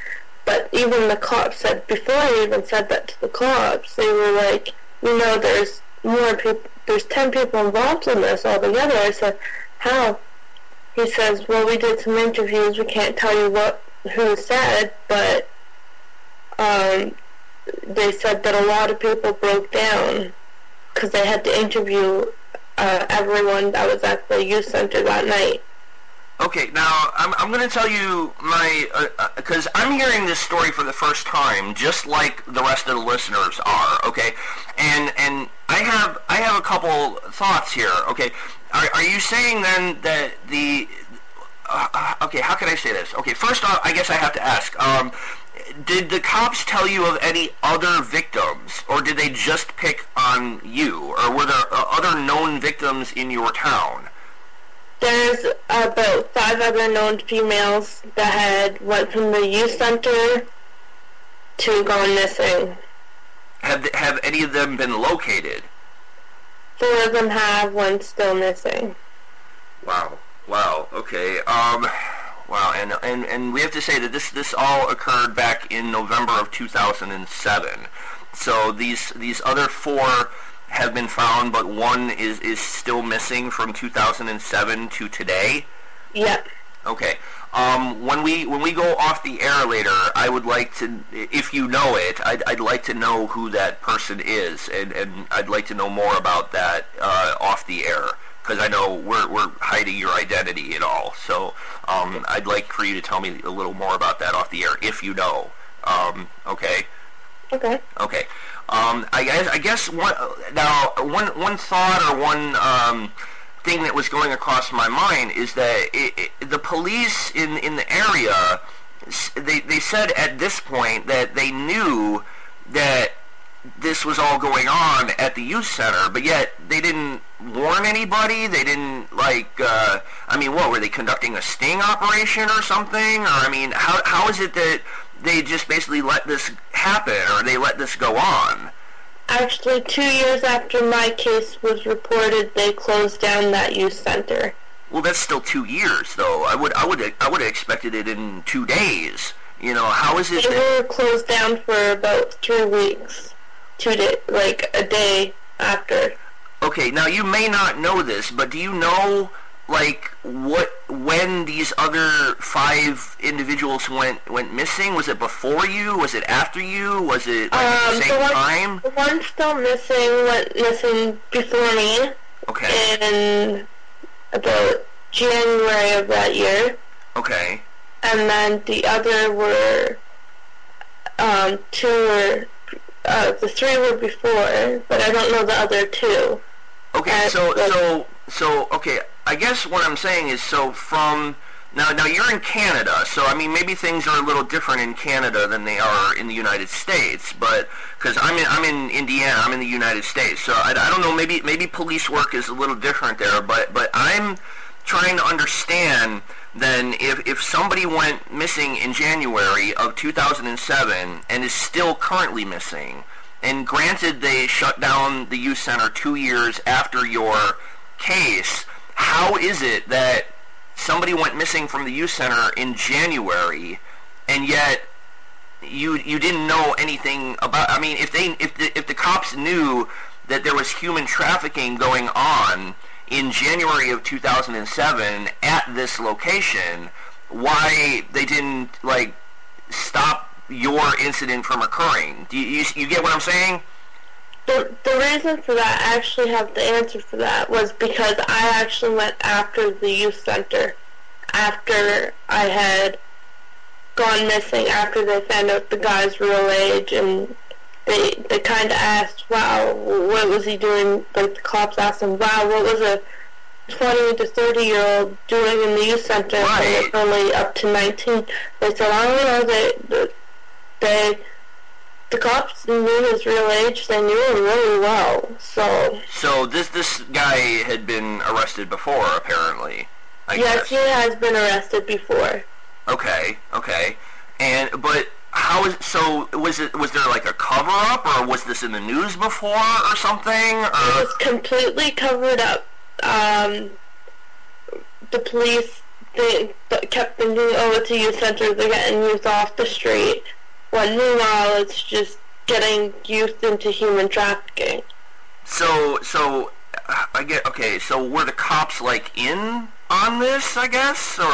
Speaker 3: But even the cops said, before I even said that to the cops, they were like, there's more people, there's 10 people involved in this altogether. I said, how? He says, well, we did some interviews, we can't tell you who said, but they said that a lot of people broke down because they had to interview everyone that was at the youth center that night.
Speaker 2: Okay, now I'm going to tell you my because I'm hearing this story for the first time, just like the rest of the listeners are. Okay, and I have a couple thoughts here. Okay, are you saying then that the okay, how can I say this? Okay, first off, I guess I have to ask. Did the cops tell you of any other victims, or did they just pick on you, or were there other known victims in your town?
Speaker 3: There's about 5 other known females that had went from the youth center to gone missing.
Speaker 2: Have any of them been located?
Speaker 3: 4 of them have, one's still missing.
Speaker 2: Wow, okay, wow, and we have to say that this all occurred back in November of 2007, so these other 4 have been found, but one is still missing from 2007 to today?
Speaker 3: Yep.
Speaker 2: Okay. When we go off the air later, I would like to, if you know it, I'd like to know who that person is, and I'd like to know more about that off the air, because I know we're hiding your identity and all. So I'd like for you to tell me a little more about that off the air, if you know. Okay.
Speaker 3: Okay.
Speaker 2: Okay. I guess one thought or one thing that was going across my mind is that the police in the area, they said at this point that they knew that this was all going on at the youth center, but yet they didn't warn anybody. They didn't, like, I mean, what, were they conducting a sting operation or something? Or, I mean, how is it that they just basically let this happen, or they let this go on?
Speaker 3: Actually, 2 years after my case was reported, they closed down that youth center.
Speaker 2: Well, that's still 2 years, though. I would have expected it in 2 days. You know, how is it
Speaker 3: they were closed down for about 3 weeks. 2 days, like a day after.
Speaker 2: Okay, now you may not know this, but do you know, like, when these other 5 individuals went missing? Was it before you? Was it after you? Was it like at the same time?
Speaker 3: The one still missing went missing before me.
Speaker 2: Okay.
Speaker 3: In about January of that year.
Speaker 2: Okay.
Speaker 3: And then the other were 2 were the 3 were before, but I don't know the other 2.
Speaker 2: Okay, so okay, I guess what I'm saying is, so from now you're in Canada, so I mean maybe things are a little different in Canada than they are in the United States, but because I'm in Indiana, I'm in the United States, so I don't know, maybe police work is a little different there, but I'm trying to understand then if somebody went missing in January of 2007 and is still currently missing, and granted they shut down the youth center 2 years after your case, how is it that somebody went missing from the youth center in January and yet you didn't know anything about, I mean, if the cops knew that there was human trafficking going on in January of 2007 at this location, why they didn't, like, stop your incident from occurring? Do you get what I'm saying?
Speaker 3: The reason for that, I actually have the answer for that, was because I actually went after the youth center after I had gone missing, after they found out the guy's real age, and they kind of asked, wow, what was he doing? Like, the cops asked him, wow, what was a 20 to 30-year-old doing in the youth center when they're only up to 19? They said, I don't know, the cops knew his real age. They knew him really well. So
Speaker 2: this guy had been arrested before, apparently. I
Speaker 3: guess.
Speaker 2: Yes,
Speaker 3: He has been arrested before.
Speaker 2: Okay. But was there like a cover up, or was this in the news before or something? Or?
Speaker 3: It was completely covered up. The police, they kept thinking, oh, it's a youth center, they're getting youth off the street. When meanwhile, it's just getting youth into human trafficking.
Speaker 2: So I get, okay, so were the cops, like, in on this, I guess? Or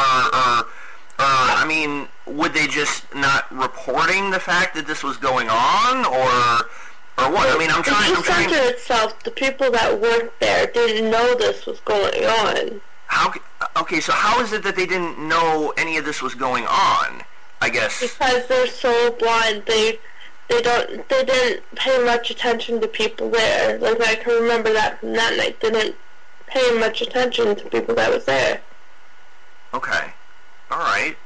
Speaker 2: I mean, would they just not reporting the fact that this was going on, or what? I mean, I'm trying.
Speaker 3: The center itself, the people that worked there didn't know this was going on.
Speaker 2: How? Okay, so how is it that they didn't know any of this was going on? I guess
Speaker 3: because they're so blind. They didn't pay much attention to people there. Like, I can remember that from that night. They didn't pay much attention to people that was there.
Speaker 2: Okay. All right.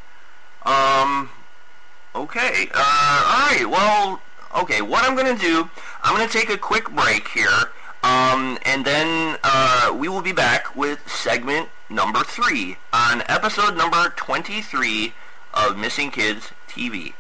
Speaker 2: Okay. All right. Well, okay. What I'm going to do, I'm going to take a quick break here, and then we will be back with segment number 3 on episode number 23 of Missing Kids TV.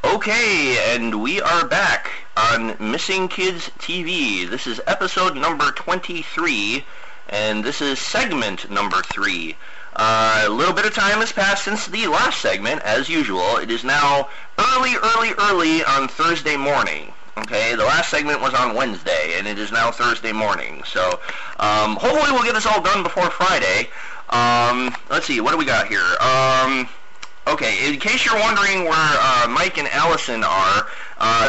Speaker 2: Okay, and we are back on Missing Kids TV. This is episode number 23, and this is segment number 3. A little bit of time has passed since the last segment, as usual. It is now early on Thursday morning. Okay, the last segment was on Wednesday, and it is now Thursday morning. So, hopefully we'll get this all done before Friday. Let's see, what do we got here? Okay, in case you're wondering where Mike and Allison are,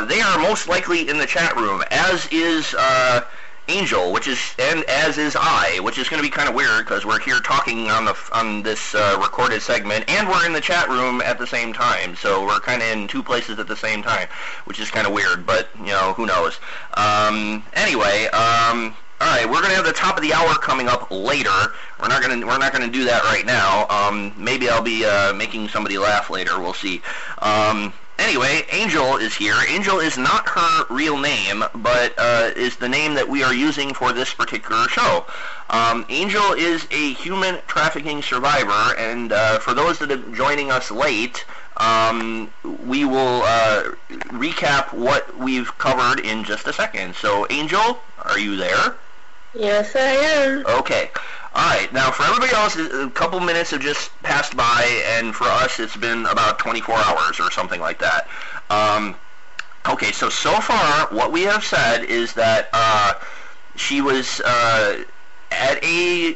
Speaker 2: they are most likely in the chat room, as is Angel, and as is I, which is going to be kind of weird because we're here talking on this recorded segment, and we're in the chat room at the same time, so we're kind of in 2 places at the same time, which is kind of weird, but who knows. Anyway. All right, we're gonna have the top of the hour coming up later. We're not gonna do that right now. Maybe I'll be making somebody laugh later. We'll see. Anyway, Angel is here. Angel is not her real name, but is the name that we are using for this particular show. Angel is a human trafficking survivor, and for those that are joining us late, we will recap what we've covered in just a second. So, Angel, are you there?
Speaker 3: Yes, I am.
Speaker 2: Okay. Alright, now for everybody else, a couple minutes have just passed by, and for us it's been about 24 hours or something like that. Okay, so far, what we have said is that she was at a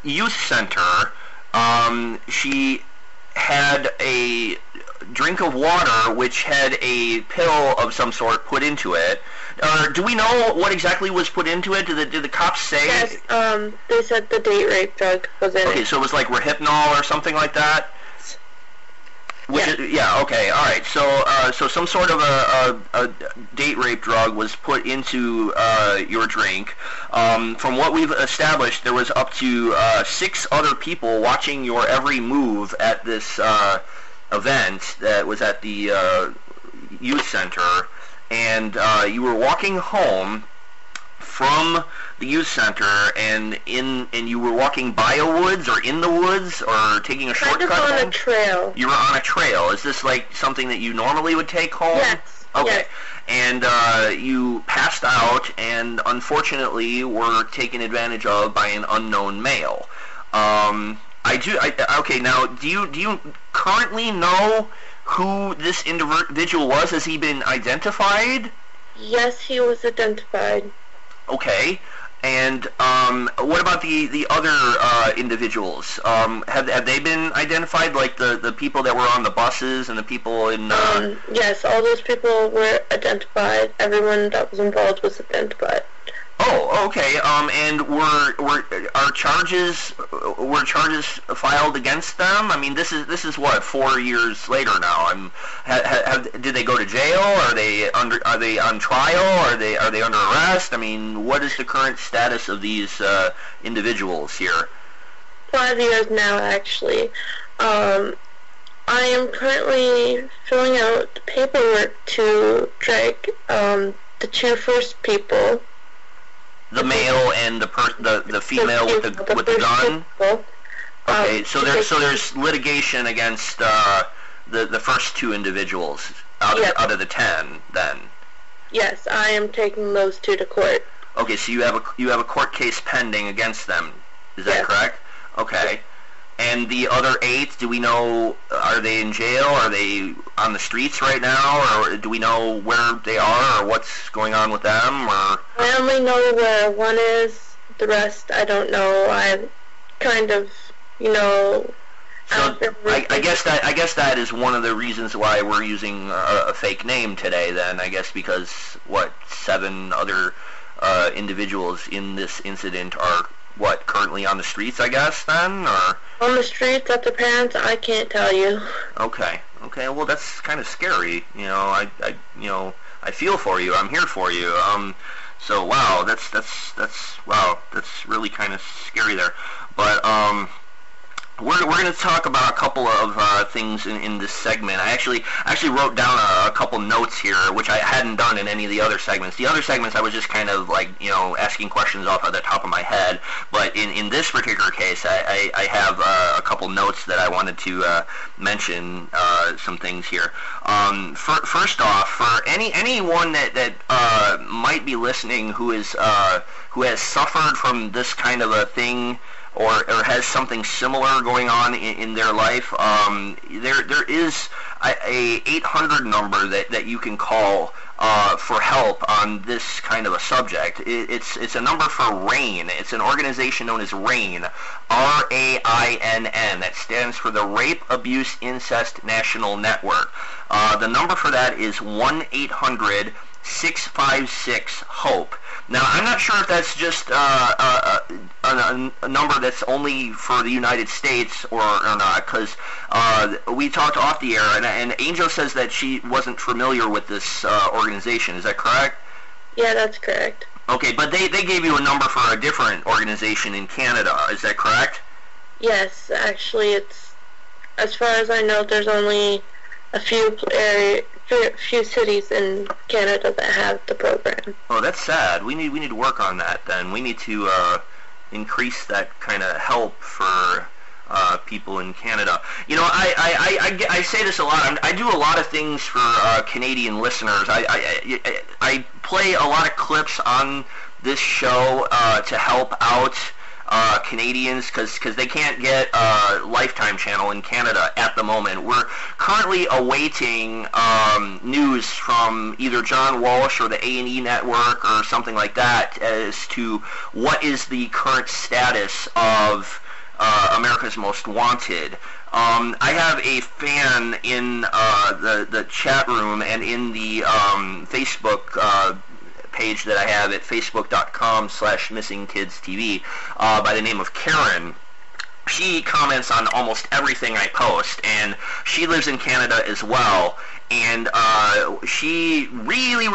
Speaker 2: youth center. She had a drink of water which had a pill of some sort put into it. Do we know what exactly was put into it? Did the cops say?
Speaker 3: Yes, they said the date rape drug was in it.
Speaker 2: Okay, so it was like Rohypnol or something like that? Yeah, okay, alright. So some sort of a date rape drug was put into your drink. From what we've established, there was up to 6 other people watching your every move at this event that was at the youth center, and you were walking home from the youth center, and you were walking by a woods or in the woods or taking a shortcut home?
Speaker 3: On a trail.
Speaker 2: You were on a trail. Is this like something that you normally would take home?
Speaker 3: Yes.
Speaker 2: Okay.
Speaker 3: Yes.
Speaker 2: And you passed out and unfortunately were taken advantage of by an unknown male. Okay, now do you currently know who this individual was? Has he been identified?
Speaker 3: Yes, he was identified.
Speaker 2: Okay. And what about the other individuals? Have they been identified, like the people that were on the buses and the people in...
Speaker 3: Yes, all those people were identified. Everyone that was involved was identified.
Speaker 2: Oh, okay. And were charges filed against them? I mean, this is what, 4 years later now. Did they go to jail? Are they on trial? Are they under arrest? I mean, what is the current status of these individuals here?
Speaker 3: 5 years now, actually. I am currently filling out paperwork to drag the two first people.
Speaker 2: The male and the female with the gun.
Speaker 3: People,
Speaker 2: okay, so there's litigation against the first two individuals out of the 10 then.
Speaker 3: Yes, I am taking those two to court.
Speaker 2: Okay, so you have a court case pending against them. Is that correct? Okay. And the other 8, do we know, are they in jail? Are they on the streets right now? Or do we know where they are or what's going on with them? Or
Speaker 3: I only know where one is. The rest, I don't know. I'm kind of,
Speaker 2: So I guess that is one of the reasons why we're using a fake name today then, I guess, because, 7 other individuals in this incident are, currently on the streets, I guess, then? Or
Speaker 3: on the streets, at their parents, I can't tell you.
Speaker 2: Okay, well, that's kind of scary, I feel for you, I'm here for you, so, wow, that's really kind of scary there, but, we're going to talk about a couple of things in this segment. I actually wrote down a couple notes here, which I hadn't done in any of the other segments. The other segments I was just kind of asking questions off of the top of my head. But in this particular case, I have a couple notes that I wanted to mention some things here. First off, for anyone that might be listening who has suffered from this kind of a thing, or has something similar going on in their life, there is a 800 number that you can call for help on this kind of a subject. It's a number for RAINN. It's an organization known as RAINN, RAINN. That stands for the Rape, Abuse, Incest National Network. The number for that is 1-800-656-HOPE. Now, I'm not sure if that's just a number that's only for the United States or not, because we talked off the air, and Angel says that she wasn't familiar with this organization. Is that correct?
Speaker 3: Yeah, that's correct.
Speaker 2: Okay, but they gave you a number for a different organization in Canada. Is that correct?
Speaker 3: Yes, actually, it's, as far as I know, there's only a few cities in Canada that have the program.
Speaker 2: Oh, that's sad. We need to work on that then. We need to increase that kind of help for people in Canada. I say this a lot. I do a lot of things for Canadian listeners. I play a lot of clips on this show to help out Canadians, because they can't get Lifetime channel in Canada at the moment. We're currently awaiting news from either John Walsh or the A&E network or something like that as to what is the current status of America's Most Wanted. I have a fan in the chat room and in the Facebook page that I have at facebook.com/missingkidstv by the name of Karen. She comments on almost everything I post, and she lives in Canada as well, and she really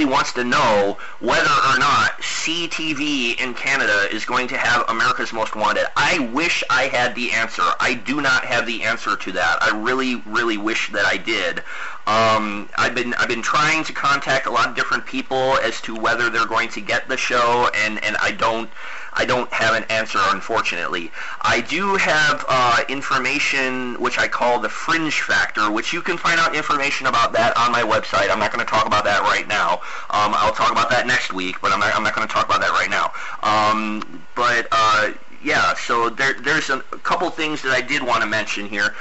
Speaker 2: wants to know whether or not CTV in Canada is going to have America's Most Wanted. I wish I had the answer. I do not have the answer to that. I really wish that I did. I've been trying to contact a lot of different people as to whether they're going to get the show, and I don't have an answer, unfortunately. I do have information which I call the fringe factor, which you can find out information about that on my website. I'm not going to talk about that right now. I'll talk about that next week, but I'm not going to talk about that right now. Yeah, so there's a couple things that I did want to mention here.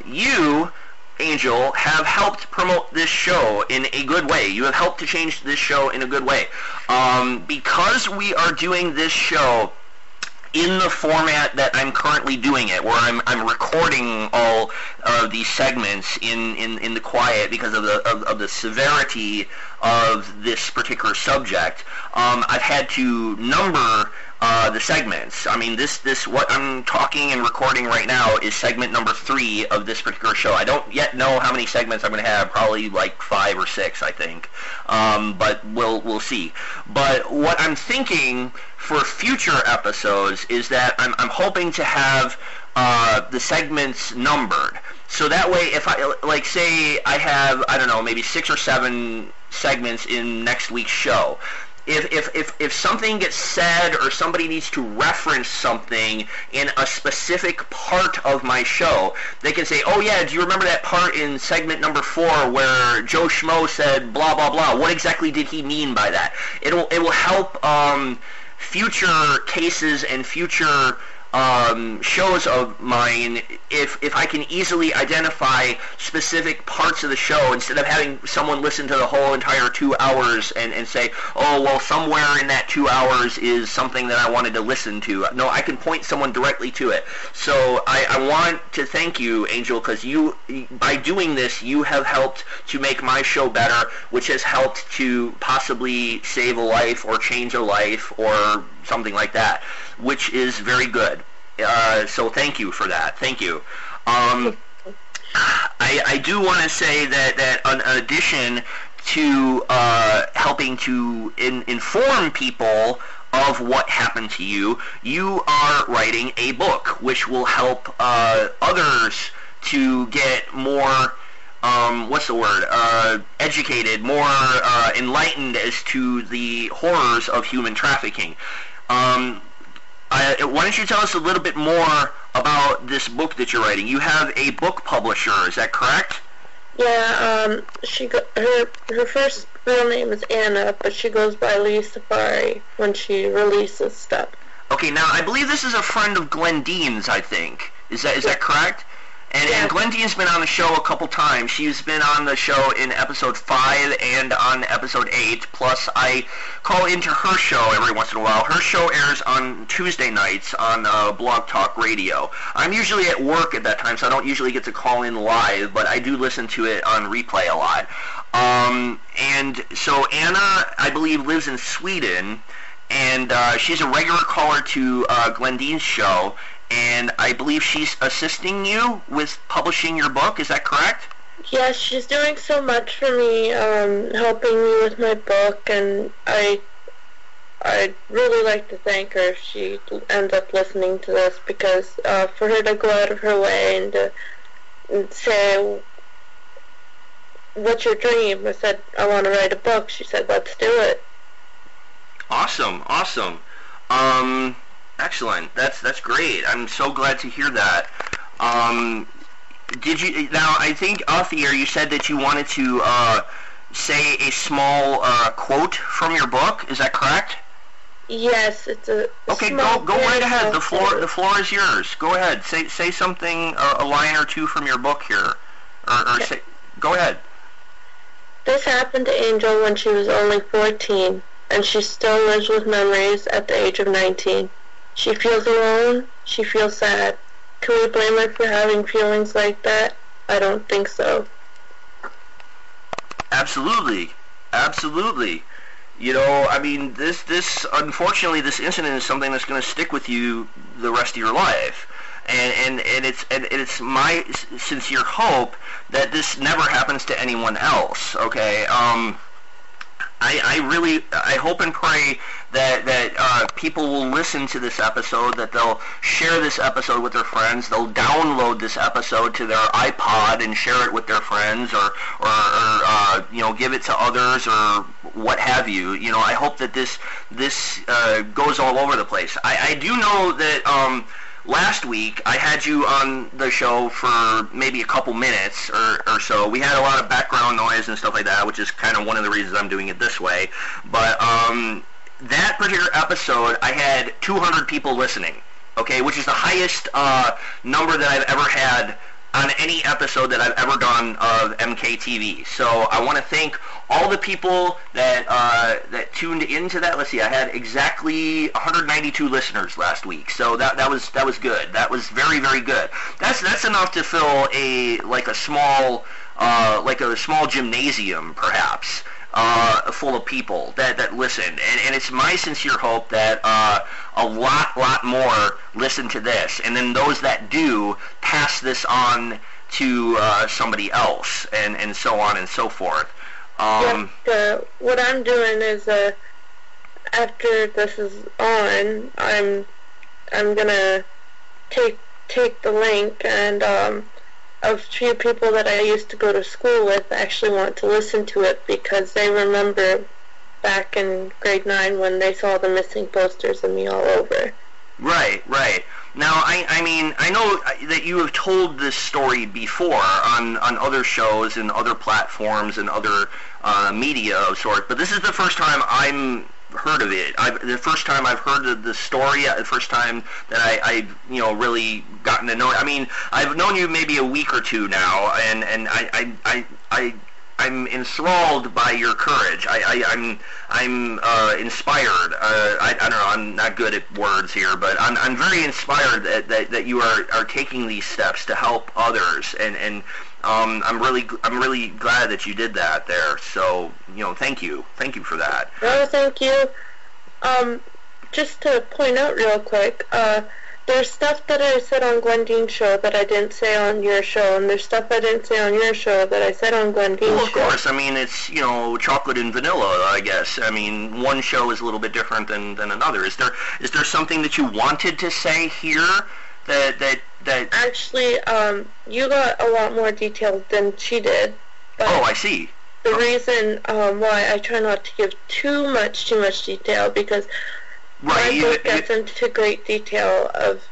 Speaker 2: You, Angel, have helped promote this show in a good way. You have helped to change this show in a good way. Because we are doing this show in the format that I'm currently doing it, where I'm recording all of these segments in the quiet because of the severity of this particular subject, I've had to number the segments. I mean, this what I'm talking and recording right now is segment number 3 of this particular show. I don't yet know how many segments I'm going to have. Probably like 5 or 6, I think. But we'll see. But what I'm thinking for future episodes is that I'm hoping to have the segments numbered. So that way, if I, like, say I have, I don't know, maybe 6 or 7 segments in next week's show, if something gets said or somebody needs to reference something in a specific part of my show, they can say, oh yeah, do you remember that part in segment number 4 where Joe Schmo said blah blah blah? What exactly did he mean by that? It will help future cases and future shows of mine if I can easily identify specific parts of the show instead of having someone listen to the whole entire 2 hours and say, oh, well, somewhere in that 2 hours is something that I wanted to listen to. No, I can point someone directly to it. So I want to thank you, Angel, because by doing this, you have helped to make my show better, which has helped to possibly save a life or change a life or something like that, which is very good. So thank you for that. Thank you. I do want to say that in addition to helping to inform people of what happened to you, you are writing a book which will help others to get more educated, more enlightened as to the horrors of human trafficking. Why don't you tell us a little bit more about this book that you're writing? You have a book publisher, is that correct?
Speaker 3: Yeah, her first real name is Anna, but she goes by Lee Safari when she releases stuff.
Speaker 2: Okay, now I believe this is a friend of Glendine's, I think. Is that correct? And Glendine's been on the show a couple times. She's been on the show in episode 5 and on episode 8. Plus, I call into her show every once in a while. Her show airs on Tuesday nights on Blog Talk Radio. I'm usually at work at that time, so I don't usually get to call in live, but I do listen to it on replay a lot. And so Anna, I believe, lives in Sweden, and she's a regular caller to Glendine's show. And I believe she's assisting you with publishing your book. Is that correct?
Speaker 3: Yes, she's doing so much for me, helping me with my book, and I'd really like to thank her if she ends up listening to this, because for her to go out of her way and to say, what's your dream? I said, I want to write a book. She said, let's do it.
Speaker 2: Awesome. Excellent. That's great. I'm so glad to hear that. Did you now? I think off the air you said that you wanted to say a small quote from your book. Is that correct?
Speaker 3: Yes, it's a
Speaker 2: okay. Go right ahead. The floor is yours. Go ahead. Say something, a line or two from your book here, or say. Go ahead.
Speaker 3: This happened to Angel when she was only 14, and she still lives with memories at the age of 19. She feels alone. She feels sad. Can we blame her for having feelings like that? I don't think so.
Speaker 2: Absolutely. You know, I mean, unfortunately, this incident is something that's going to stick with you the rest of your life. And it's my sincere hope that this never happens to anyone else, okay? I hope and pray that people will listen to this episode, that they'll share this episode with their friends, they'll download this episode to their iPod and share it with their friends, or give it to others, or what have you. You know, I hope that this goes all over the place. I do know that last week I had you on the show for maybe a couple minutes or so. We had a lot of background noise and stuff like that, which is kind of one of the reasons I'm doing it this way. But that particular episode, I had 200 people listening, okay, which is the highest number that I've ever had on any episode that I've ever done of MKTV. So I want to thank all the people that tuned into that. Let's see, I had exactly 192 listeners last week. So that was good. That was very, very good. That's enough to fill a small gymnasium, perhaps. Full of people that listen, and it's my sincere hope that a lot more listen to this, and then those that do pass this on to somebody else, and so on and so forth.
Speaker 3: What I'm doing is after this is on, I'm gonna take take the link, and a few people that I used to go to school with actually want to listen to it because they remember back in grade 9 when they saw the missing posters of me all over.
Speaker 2: Right, right. Now, I mean, I know that you have told this story before on other shows and other platforms and other media of sorts, but this is the first time I'm heard of it. The first time I've heard of the story, the first time that I've really gotten to know it. I mean, I've known you maybe a week or two now, and I'm enthralled by your courage. I'm inspired. I don't know. I'm not good at words here, but I'm very inspired that you are taking these steps to help others, and I'm really glad that you did that there. So thank you for that.
Speaker 3: Oh, thank you. Just to point out real quick, there's stuff that I said on Gwendine's show that I didn't say on your show, and there's stuff I didn't say on your show that I said on Gwendine's show.
Speaker 2: Well, of course. I mean, it's, chocolate and vanilla, I guess. I mean, one show is a little bit different than another. Is there something that you wanted to say here that...
Speaker 3: Actually, you got a lot more detail than she did. But
Speaker 2: oh, I see.
Speaker 3: The reason why I try not to give too much detail, because
Speaker 2: right,
Speaker 3: my book gets into great detail of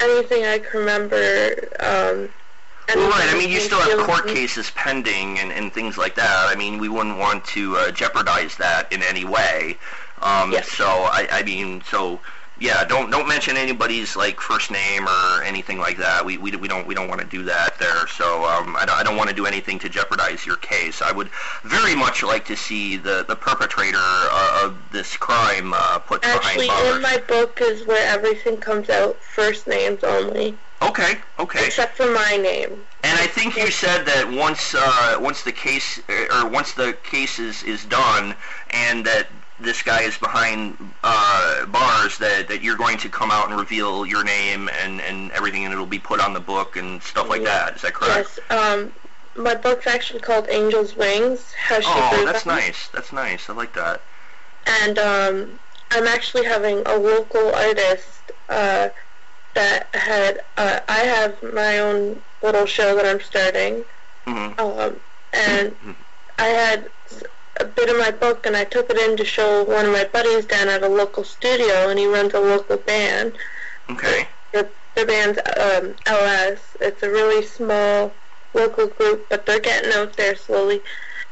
Speaker 3: anything I can remember.
Speaker 2: Well, right. I mean, you still have court cases pending and things like that. I mean, we wouldn't want to jeopardize that in any way.
Speaker 3: Yes.
Speaker 2: So I mean, yeah, don't mention anybody's like first name or anything like that. We don't want to do that there. So I don't want to do anything to jeopardize your case. I would very much like to see the perpetrator of this crime put behind bars.
Speaker 3: Actually, in my book is where everything comes out, first names only.
Speaker 2: Okay.
Speaker 3: Except for my name.
Speaker 2: And I think you said that once the case is done and that this guy is behind bars, that you're going to come out and reveal your name and everything, and it'll be put on the book and stuff like that. Is that correct?
Speaker 3: Yes. My book's actually called Angel's Wings.
Speaker 2: That's nice. That's nice. I like that.
Speaker 3: And I'm actually having a local artist that had... I have my own little show that I'm starting.
Speaker 2: Mm-hmm.
Speaker 3: And I had a bit of my book, and I took it in to show one of my buddies down at a local studio, and he runs a local band.
Speaker 2: Okay.
Speaker 3: The band's LS. It's a really small local group, but they're getting out there slowly.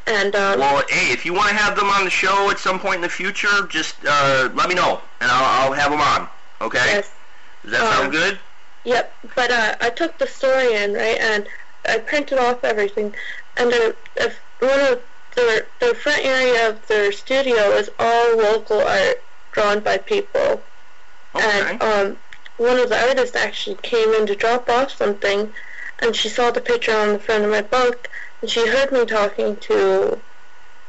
Speaker 3: And
Speaker 2: well, hey, if you want to have them on the show at some point in the future, just let me know, and I'll have them on. Okay?
Speaker 3: Yes.
Speaker 2: Does that sound good?
Speaker 3: Yep. But I took the story in, right, and I printed off everything, and one of the front area of their studio is all local art drawn by people.
Speaker 2: Okay.
Speaker 3: And one of the artists actually came in to drop off something, and she saw the picture on the front of my book, and she heard me talking to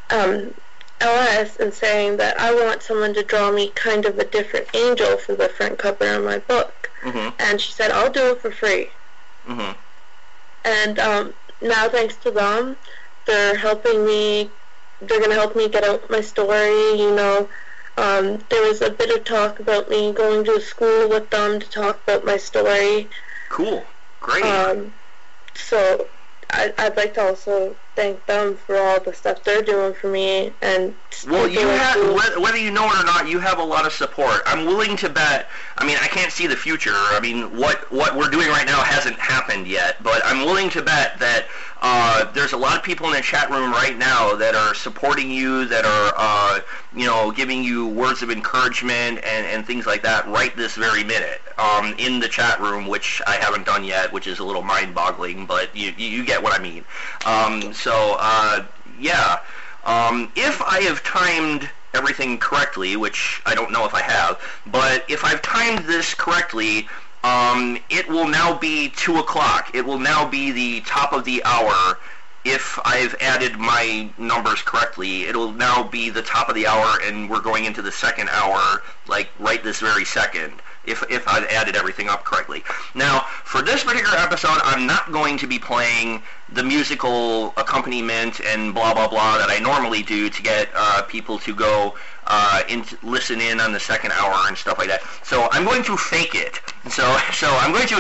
Speaker 3: LS and saying that I want someone to draw me kind of a different angel for the front cover of my book.
Speaker 2: Mm-hmm.
Speaker 3: And she said, I'll do it for free.
Speaker 2: Mm-hmm.
Speaker 3: And now, thanks to them, they're helping me. They're going to help me get out my story. There was a bit of talk about me going to school with them to talk about my story.
Speaker 2: Cool. Great.
Speaker 3: So I'd like to also thank them for all the stuff they're doing for me. And
Speaker 2: well, you have, whether you know it or not, you have a lot of support. I'm willing to bet. I mean, I can't see the future. I mean, what we're doing right now hasn't happened yet, but I'm willing to bet that there's a lot of people in the chat room right now that are supporting you, that are giving you words of encouragement and things like that right this very minute in the chat room, which I haven't done yet, which is a little mind-boggling, but you get what I mean. Yeah. If I have timed everything correctly, which I don't know if I have, but if I've timed this correctly, it will now be 2 o'clock. It will now be the top of the hour. If I've added my numbers correctly, it'll now be the top of the hour, and we're going into the second hour, like right this very second. if I've added everything up correctly. Now, for this particular episode, I'm not going to be playing the musical accompaniment and blah blah blah that I normally do to get people to go listen in on the second hour and stuff like that. So I'm going to fake it. So I'm going to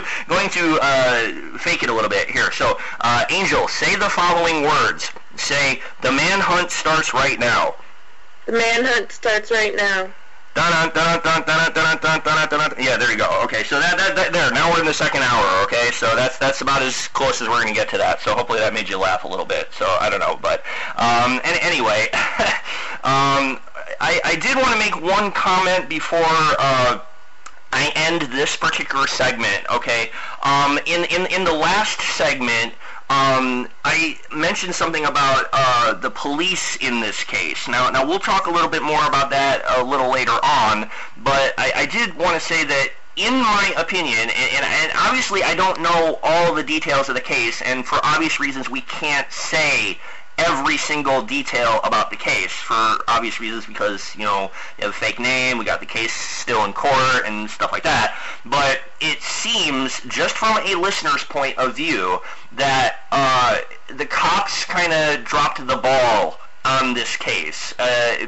Speaker 2: fake it a little bit here. So Angel, say the following words. Say, the manhunt starts right now.
Speaker 3: The manhunt starts right now.
Speaker 2: Yeah, there you go. Okay, so that there. Now we're in the second hour. Okay, so that's about as close as we're gonna get to that. So hopefully that made you laugh a little bit. So I don't know, but anyway, I did want to make one comment before I end this particular segment. Okay, in the last segment. I mentioned something about the police in this case. Now we'll talk a little bit more about that a little later on, but I did want to say that in my opinion, and obviously I don't know all the details of the case, and for obvious reasons we can't say every single detail about the case for obvious reasons, because you have a fake name, we got the case still in court and stuff like that. But it seems, just from a listener's point of view, that the cops kind of dropped the ball on this case,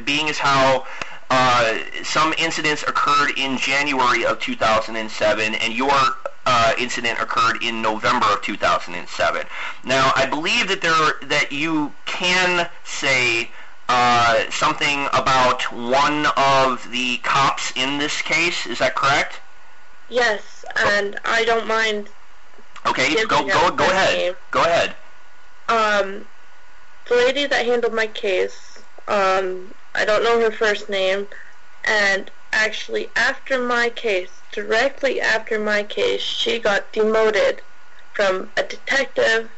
Speaker 2: being as how some incidents occurred in January of 2007, and your incident occurred in November of 2007. Now, I believe that you can say something about one of the cops in this case. Is that correct?
Speaker 3: Yes, and I don't mind.
Speaker 2: Okay, go ahead.
Speaker 3: Name.
Speaker 2: Go ahead.
Speaker 3: The lady that handled my case, I don't know her first name, and actually directly after my case, she got demoted from a detective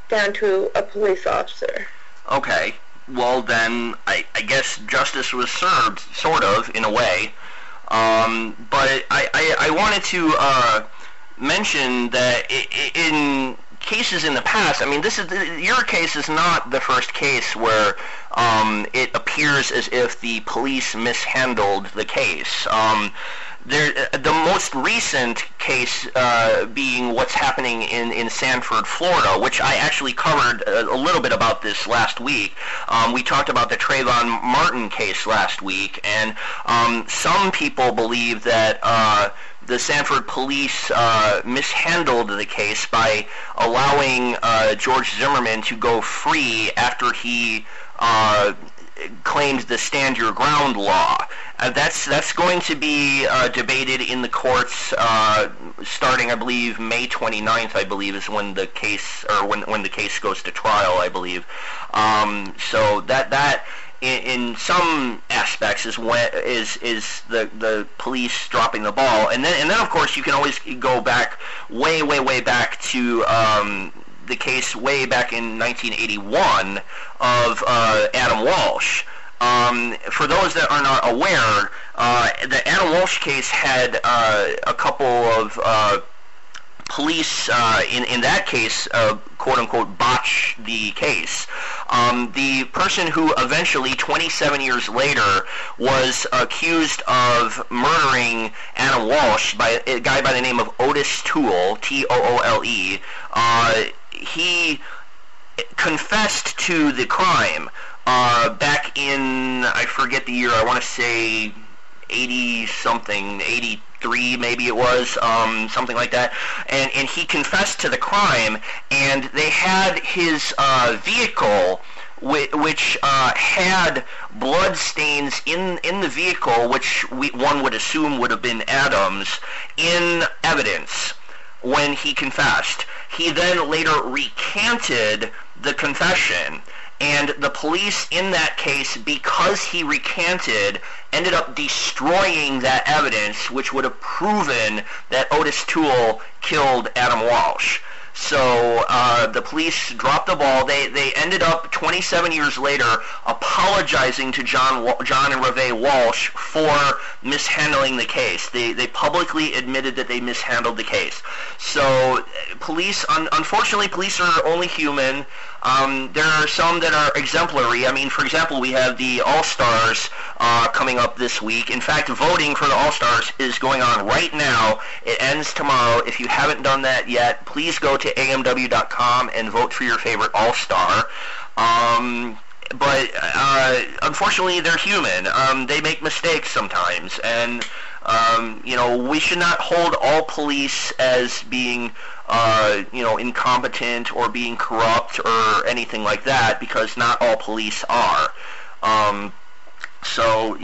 Speaker 3: down to a police officer.
Speaker 2: Okay, well then, I guess justice was served, sort of, in a way. But I wanted to mention that in cases in the past, I mean, your case is not the first case where it appears as if the police mishandled the case. The most recent case being what's happening in Sanford, Florida, which I actually covered a little bit about this last week. We talked about the Trayvon Martin case last week, and some people believe that the Sanford police mishandled the case by allowing George Zimmerman to go free after he claimed the Stand Your Ground law. That's going to be debated in the courts starting, I believe, May 29th, I believe, is when the case, or when the case goes to trial, I believe. So that in some aspects is the police dropping the ball, and then of course you can always go back way back to the case way back in 1981 of Adam Walsh. For those that are not aware, the Adam Walsh case had a couple of police in that case quote-unquote botch the case. The person who eventually 27 years later was accused of murdering Adam Walsh by a guy by the name of Otis Toole, Toole. He confessed to the crime back in, I forget the year, I want to say 80-something, 83 maybe it was, something like that, and he confessed to the crime, and they had his vehicle, which had blood stains in the vehicle, which one would assume would have been Adam's, in evidence when he confessed. He then later recanted the confession, and the police in that case, because he recanted, ended up destroying that evidence, which would have proven that Otis Toole killed Adam Walsh. So the police dropped the ball. They ended up 27 years later apologizing to John and Reve Walsh for mishandling the case. They publicly admitted that they mishandled the case. So police, unfortunately, police are only human. There are some that are exemplary. I mean, for example, we have the All-Stars coming up this week. In fact, voting for the All-Stars is going on right now. It ends tomorrow. If you haven't done that yet, please go to amw.com and vote for your favorite All-Star. But unfortunately, they're human. They make mistakes sometimes, and we should not hold all police as being incompetent or being corrupt or anything like that, because not all police are. So,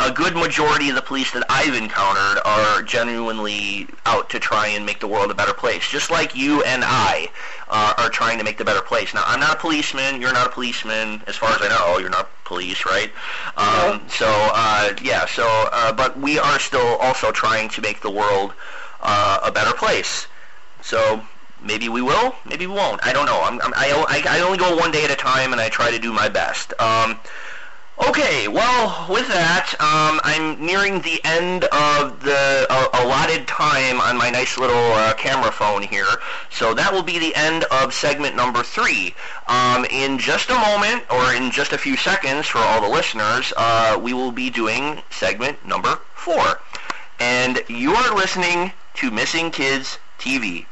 Speaker 2: a good majority of the police that I've encountered are genuinely out to try and make the world a better place, just like you and I are trying to make the better place. Now, I'm not a policeman. You're not a policeman. As far as I know, you're not police, right? But we are still also trying to make the world a better place. So maybe we will, maybe we won't. I don't know. I only go one day at a time, and I try to do my best. Okay, well, with that, I'm nearing the end of the allotted time on my nice little camera phone here, so that will be the end of segment number 3. In just a moment, or in just a few seconds for all the listeners, we will be doing segment number 4. And you are listening to Missing Kids TV.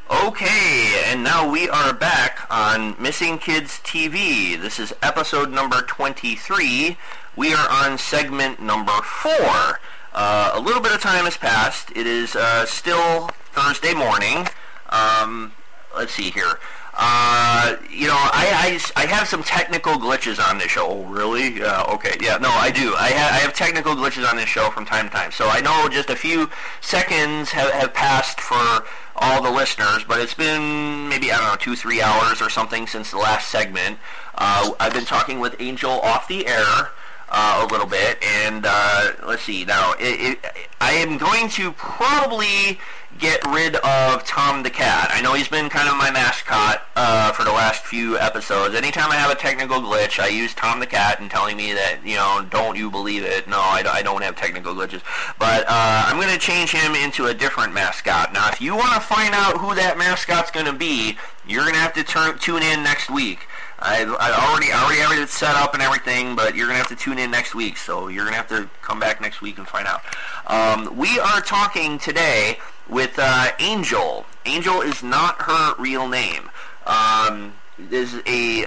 Speaker 2: Okay, and now we are back on Missing Kids TV. This is episode number 23. We are on segment number 4. A little bit of time has passed. It is still Thursday morning. Let's see here. I have some technical glitches on this show. Oh, really? Yeah, okay. Yeah, no, I do. I have technical glitches on this show from time to time. So I know just a few seconds have passed for all the listeners, but it's been maybe, 2-3 hours or something since the last segment. I've been talking with Angel off the air a little bit, and let's see. Now, I am going to probably get rid of Tom the cat. I know he's been kind of my mascot for the last few episodes. Anytime I have a technical glitch, I use Tom the cat and telling me that, don't you believe it. No, I don't have technical glitches. But I'm going to change him into a different mascot. Now, if you want to find out who that mascot's going to be, you're going to have to tune in next week. I already have it set up and everything, but you're going to have to tune in next week. So you're going to have to come back next week and find out. We are talking today with Angel. Angel is not her real name. It is a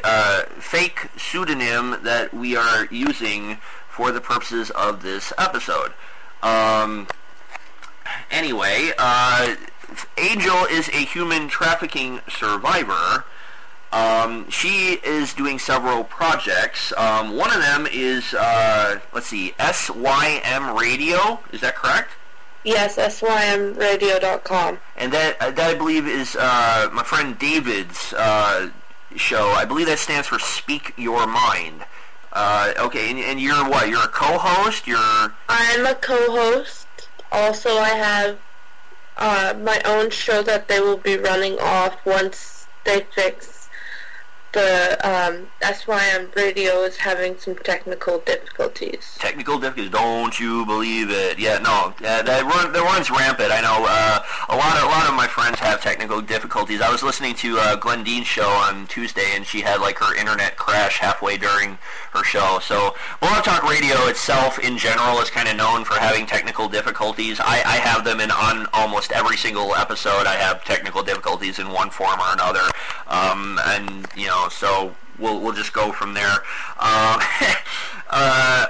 Speaker 2: fake pseudonym that we are using for the purposes of this episode. Anyway, Angel is a human trafficking survivor. She is doing several projects. One of them is, SYM Radio. Is that correct?
Speaker 3: Yes, SYMradio.com.
Speaker 2: And that I believe is my friend David's show. I believe that stands for Speak Your Mind. Okay, and you're what? You're a co-host?
Speaker 3: I'm a co-host. Also, I have my own show that they will be running off once they fix the SYM Radio is having some technical difficulties.
Speaker 2: Technical difficulties? Don't you believe it? Yeah, no, that runs rampant. I know a lot of my friends have technical difficulties. I was listening to Glenn Dean's show on Tuesday, and she had like her internet crash halfway during her show. So Blog Talk Radio itself, in general, is kind of known for having technical difficulties. I have them on almost every single episode. I have technical difficulties in one form or another, so we'll just go from there.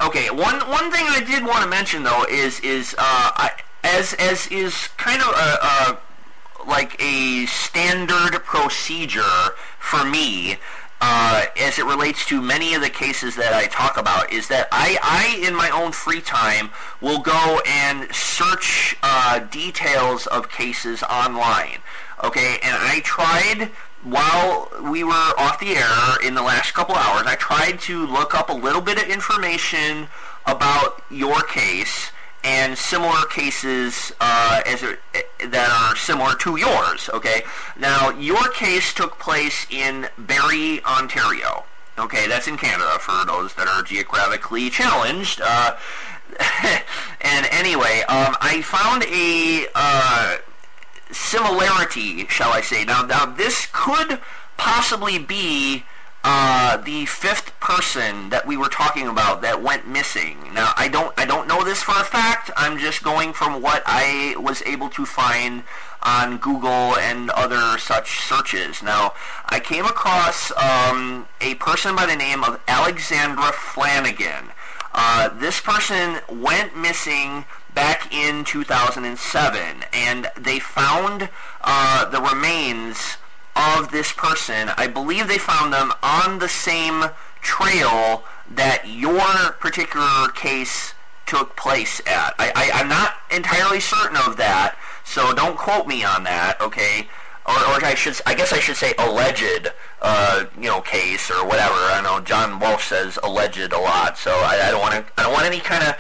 Speaker 2: Okay, one thing I did want to mention though is as is kind of like a standard procedure for me. As it relates to many of the cases that I talk about, is that I in my own free time, will go and search details of cases online. Okay, and I tried while we were off the air in the last couple hours, I tried to look up a little bit of information about your case and similar cases that are similar to yours, okay? Now, your case took place in Barrie, Ontario. Okay, that's in Canada for those that are geographically challenged. And anyway, I found a similarity, shall I say. Now this could possibly be the fifth person that we were talking about that went missing. Now I don't know this for a fact. I'm just going from what I was able to find on Google and other such searches. Now I came across a person by the name of Alexandra Flanagan. This person went missing back in 2007, and they found the remains of this person. I believe they found them on the same trail that your particular case took place at. I'm not entirely certain of that, so don't quote me on that, okay? Or I guess I should say alleged, case or whatever. I know John Walsh says alleged a lot, so I don't want any kind of,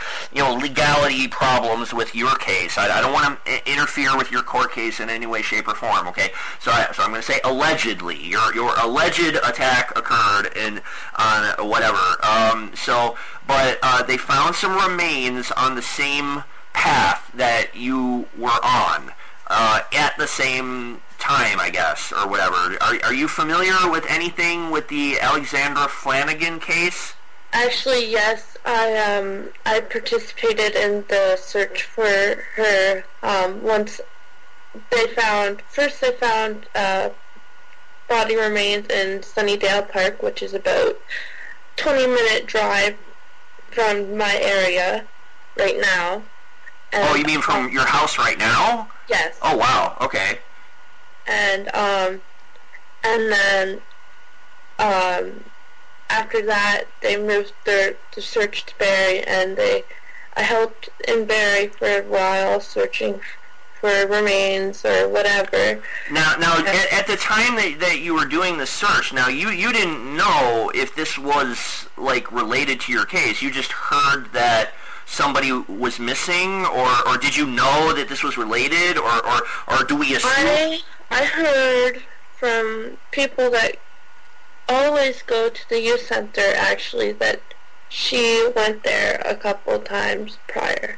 Speaker 2: legality problems with your case. I don't want to interfere with your court case in any way, shape, or form. Okay, so I'm going to say allegedly. Your alleged attack occurred on whatever. But they found some remains on the same path that you were on at the same time, I guess, or whatever. Are you familiar with anything with the Alexandra Flanagan case?
Speaker 3: Actually, yes. I participated in the search for her. Once they found body remains in Sunnydale Park, which is about 20-minute drive from my area right now.
Speaker 2: And, you mean from your house right now?
Speaker 3: Yes.
Speaker 2: Oh, wow. Okay.
Speaker 3: And then after that, they moved the search to Barrie, and I helped in Barrie for a while, searching for remains or whatever.
Speaker 2: Now, at the time that you were doing the search, now you didn't know if this was related to your case. You just heard that somebody was missing, or did you know that this was related, or do we assume?
Speaker 3: I heard from people that always go to the youth center, actually, that she went there a couple times prior.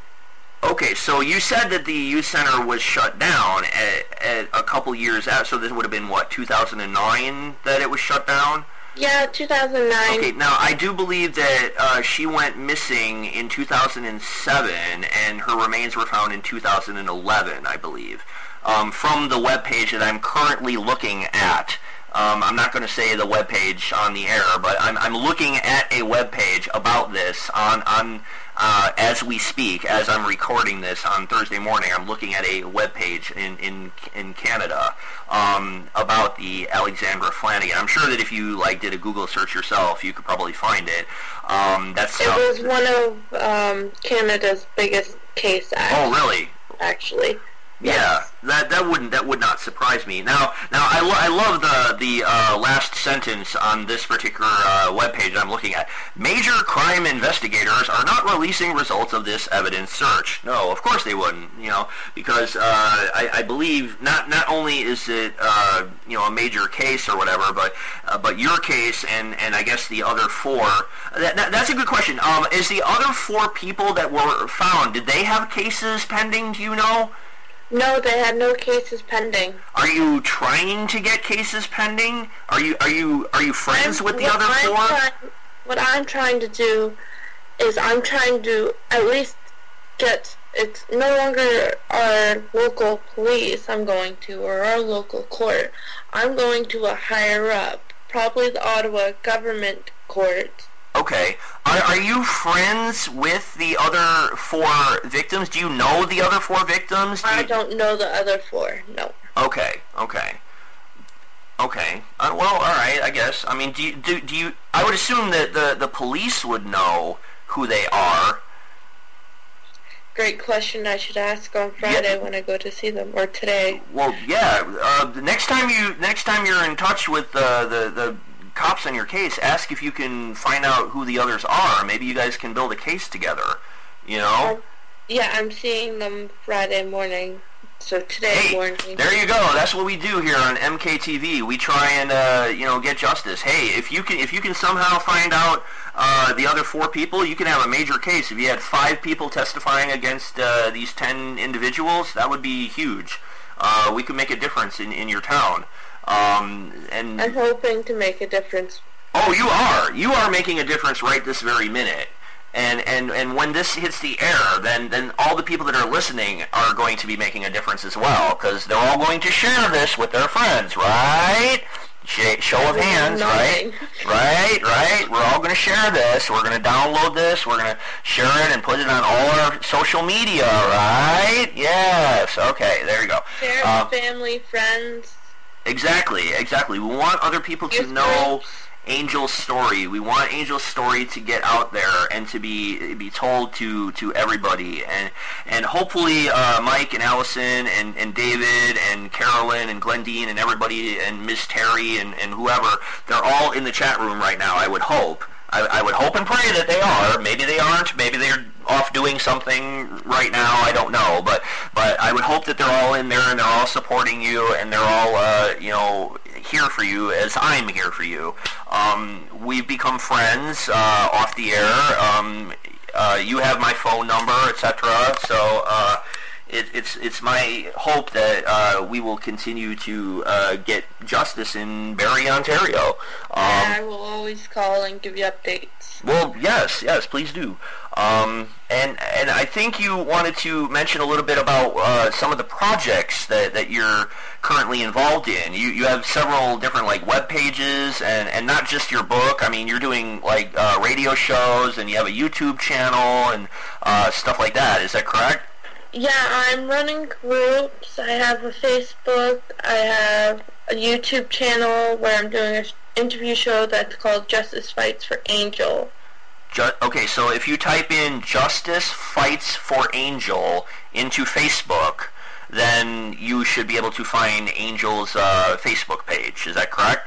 Speaker 2: Okay, so you said that the youth center was shut down at a couple years out, so this would have been, 2009 that it was shut down?
Speaker 3: Yeah, 2009. Okay,
Speaker 2: now I do believe that she went missing in 2007, and her remains were found in 2011, I believe. From the webpage that I'm currently looking at. I'm not going to say the webpage on the air, but I'm looking at a webpage about this on as we speak, as I'm recording this on Thursday morning. I'm looking at a webpage in Canada about the Alexandra Flanagan. I'm sure that if you did a Google search yourself, you could probably find it.
Speaker 3: It was one of Canada's biggest case acts.
Speaker 2: Oh, really?
Speaker 3: Actually.
Speaker 2: Yeah, that would not surprise me. Now I love the last sentence on this particular webpage I'm looking at. Major crime investigators are not releasing results of this evidence search. No, of course they wouldn't. Because I believe not only is it a major case or whatever, but your case and I guess the other four. That's a good question. Is the other four people that were found, did they have cases pending? Do you know?
Speaker 3: No, they had no cases pending.
Speaker 2: Are you trying to get cases pending? Are you friends with the other four?
Speaker 3: What I'm trying to do is I'm trying to at least get. It's no longer our local police I'm going to, or our local court. I'm going to a higher up, probably the Ottawa government court.
Speaker 2: Okay. Are you friends with the other four victims? Do you know the other four victims?
Speaker 3: I don't know the other four, no.
Speaker 2: Okay. Well, all right, I guess. I mean, do you? I would assume that the police would know who they are.
Speaker 3: great question I should ask on Friday when I go to see them, or today.
Speaker 2: Well, yeah. The next time you're in touch with the cops on your case, ask if you can find out who the others are. Maybe you guys can build a case together. You know?
Speaker 3: Yeah, I'm seeing them Friday morning. So today morning.
Speaker 2: There you go. That's what we do here on MKTV. We try and get justice. Hey, if you can somehow find out the other 4 people, you can have a major case. If you had 5 people testifying against these 10 individuals, that would be huge. We could make a difference in your town. And
Speaker 3: I'm hoping to make a difference.
Speaker 2: Oh, you are. You are making a difference right this very minute. And when this hits the air, then all the people that are listening are going to be making a difference as well, because they're all going to share this with their friends, right? Show of hands, right? Right. We're all going to share this. We're going to download this. We're going to share it and put it on all our social media, right? Yes. Okay, there you go.
Speaker 3: Share with family, friends.
Speaker 2: Exactly. We want other people to know Angel's story. We want Angel's story to get out there and to be told to everybody, and hopefully Mike and Allison and David and Carolyn and Glendine and everybody and Miss Terry and whoever, they're all in the chat room right now. I would hope. I would hope and pray that they are. Maybe they aren't. Maybe they're off doing something right now. I don't know. But I would hope that they're all in there and they're all supporting you and they're all here for you as I'm here for you. We've become friends off the air. You have my phone number, etc. So it's my hope that we will continue to get justice in Barrie, Ontario.
Speaker 3: I will always call and give you updates.
Speaker 2: Well, yes, please do. And I think you wanted to mention a little bit about some of the projects that you're currently involved in. You have several different web pages and not just your book. I mean, you're doing radio shows and you have a YouTube channel and stuff like that. Is that correct?
Speaker 3: Yeah, I'm running groups. I have a Facebook. I have a YouTube channel where I'm doing an interview show that's called Justice Fights for Angel.
Speaker 2: Okay, so if you type in Justice Fights for Angel into Facebook, then you should be able to find Angel's Facebook page. Is that correct?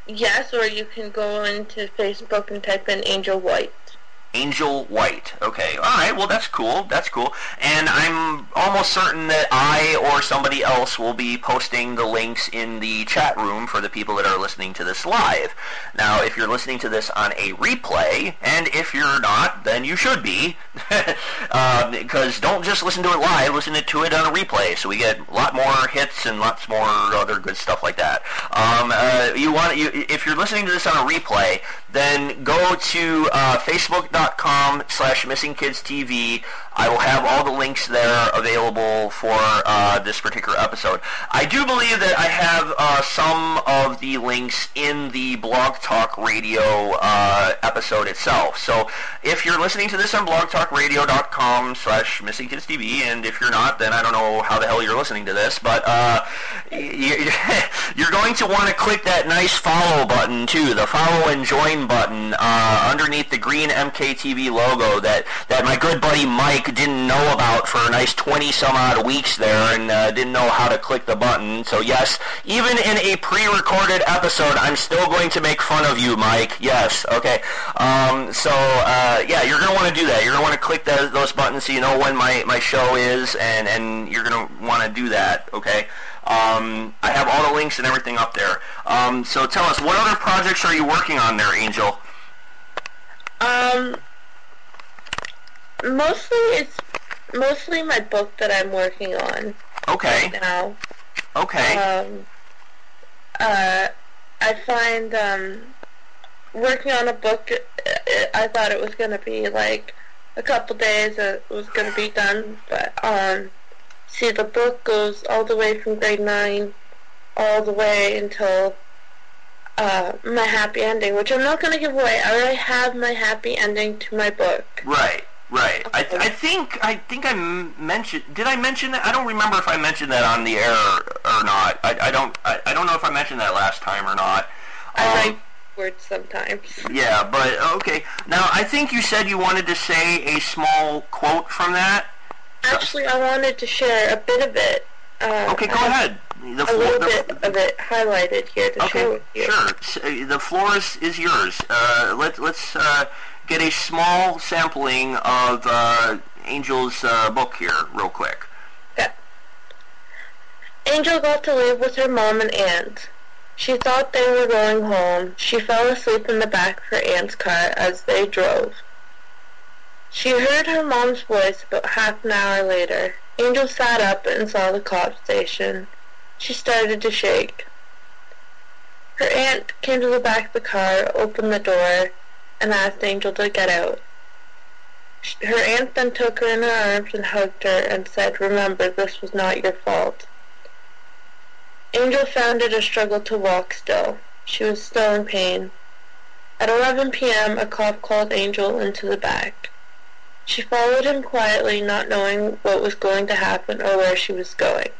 Speaker 3: Yes, or you can go into Facebook and type in Angel White.
Speaker 2: Angel White. Okay. All right. Well, that's cool. And I'm almost certain that I or somebody else will be posting the links in the chat room for the people that are listening to this live. Now, if you're listening to this on a replay, and if you're not, then you should be, because don't just listen to it live, listen to it on a replay, so we get a lot more hits and lots more other good stuff like that. If you're listening to this on a replay, then go to facebook.com/missingkidstv. I will have all the links there available for this particular episode. I do believe that I have some of the links in the Blog Talk Radio episode itself. So if you're listening to this on blogtalkradio.com/missingkidstv, and if you're not, then I don't know how the hell you're listening to this, but you're going to want to click that nice follow button too, the follow and join button underneath the green MKTV logo that my good buddy Mike didn't know about for a nice 20 some odd weeks there, and didn't know how to click the button. So yes, even in a pre-recorded episode, I'm still going to make fun of you, Mike. Yes, okay. Yeah, you're going to want to do that. You're going to want to click those buttons so you know when my show is, and you're going to want to do that, okay? I have all the links and everything up there. So tell us, what other projects are you working on there, Angel?
Speaker 3: Mostly my book that I'm working on.
Speaker 2: Okay.
Speaker 3: Right now.
Speaker 2: Okay.
Speaker 3: I find working on a book, I thought it was going to be like a couple days it was going to be done, but see, the book goes all the way from grade 9 all the way until my happy ending, which I'm not going to give away. I already have my happy ending to my book.
Speaker 2: Right. I think I mentioned. Did I mention that? I don't remember if I mentioned that on the air or not. I don't know if I mentioned that last time or not.
Speaker 3: I write backwards sometimes.
Speaker 2: Yeah, but okay. Now, I think you said you wanted to say a small quote from that.
Speaker 3: Actually, I wanted to share a bit of it.
Speaker 2: Okay, go ahead.
Speaker 3: A little bit of it highlighted here to share with you.
Speaker 2: Sure. The floor is yours. Let's get a small sampling of Angel's book here, real quick.
Speaker 3: Okay. Angel got to live with her mom and aunt. She thought they were going home. She fell asleep in the back of her aunt's car as they drove. She heard her mom's voice about half an hour later. Angel sat up and saw the cop station. She started to shake. Her aunt came to the back of the car, opened the door, and asked Angel to get out. Her aunt then took her in her arms and hugged her and said, "Remember, this was not your fault." Angel found it a struggle to walk still. She was still in pain. At 11 p.m., a cop called Angel into the back. She followed him quietly, not knowing what was going to happen or where she was going.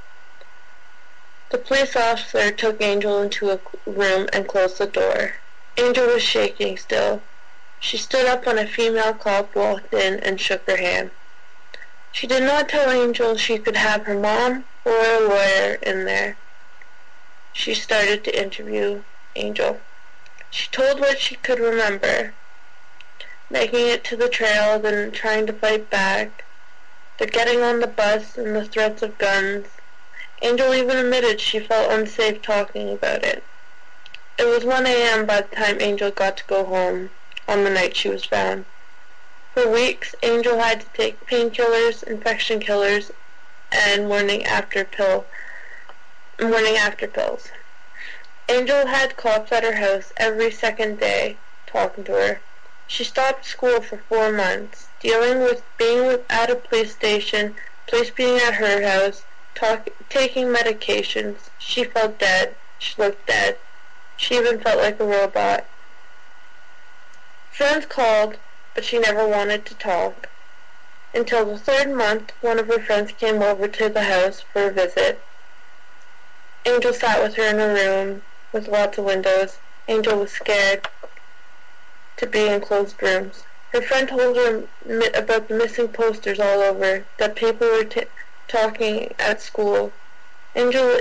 Speaker 3: The police officer took Angel into a room and closed the door. Angel was shaking still. She stood up when a female cop walked in and shook her hand. She did not tell Angel she could have her mom or a lawyer in there. She started to interview Angel. She told what she could remember. Making it to the trail, then trying to fight back. The getting on the bus and the threats of guns. Angel even admitted she felt unsafe talking about it. It was 1 a.m. by the time Angel got to go home on the night she was found. For weeks, Angel had to take painkillers, infection killers, and morning after pills. Angel had cops at her house every second day talking to her. She stopped school for 4 months, dealing with being at a police station, police being at her house, taking medications. She felt dead. She looked dead. She even felt like a robot. Friends called, but she never wanted to talk. Until the 3rd month, one of her friends came over to the house for a visit. Angel sat with her in a room with lots of windows. Angel was scared to be in closed rooms. Her friend told her about the missing posters all over, that people were talking at school. Angel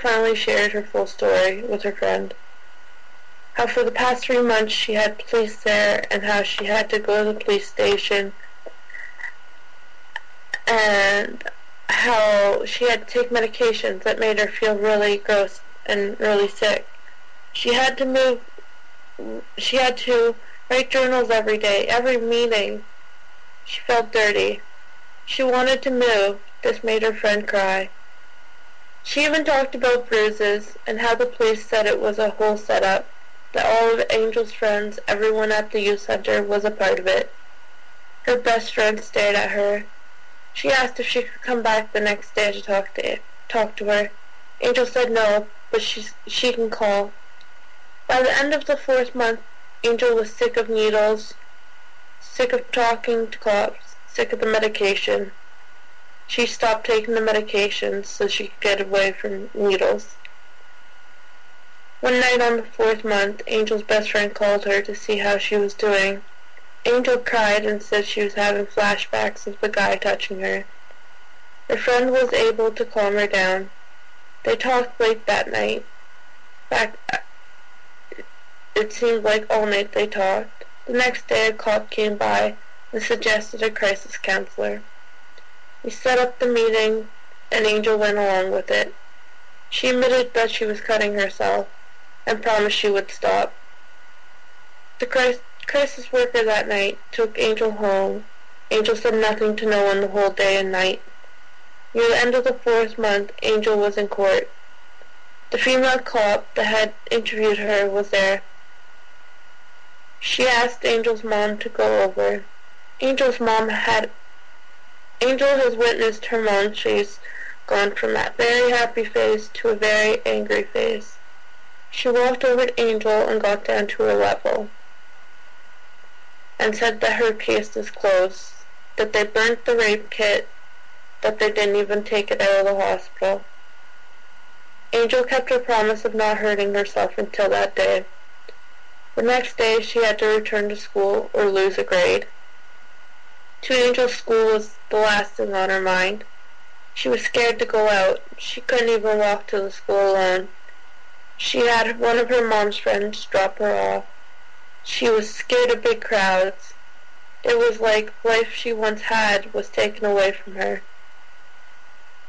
Speaker 3: finally shared her full story with her friend. How for the past 3 months she had police there, and how she had to go to the police station, and how she had to take medications that made her feel really gross and really sick. She had to write journals every day, every meeting. She felt dirty. She wanted to move. This made her friend cry. She even talked about bruises and how the police said it was a whole setup, that all of Angel's friends, everyone at the youth center, was a part of it. Her best friend stared at her. She asked if she could come back the next day to talk to her. Angel said no, but she can call. By the end of the 4th month, Angel was sick of needles, sick of talking to cops, sick of the medication. She stopped taking the medications so she could get away from needles. One night on the 4th month, Angel's best friend called her to see how she was doing. Angel cried and said she was having flashbacks of the guy touching her. Her friend was able to calm her down. They talked late that night. In fact, it seemed like all night they talked. The next day a cop came by and suggested a crisis counselor. He set up the meeting, and Angel went along with it. She admitted that she was cutting herself, and promised she would stop. The crisis worker that night took Angel home. Angel said nothing to no one the whole day and night. Near the end of the 4th month, Angel was in court. The female cop that had interviewed her was there. She asked Angel's mom to go over. Angel has witnessed her mom's face gone from that very happy face to a very angry face. She walked over to Angel and got down to her level and said that her case was closed, that they burnt the rape kit, that they didn't even take it out of the hospital. Angel kept her promise of not hurting herself until that day. The next day she had to return to school or lose a grade. To Angel's school was the last thing on her mind. She was scared to go out. She couldn't even walk to the school alone. She had one of her mom's friends drop her off. She was scared of big crowds. It was like life she once had was taken away from her.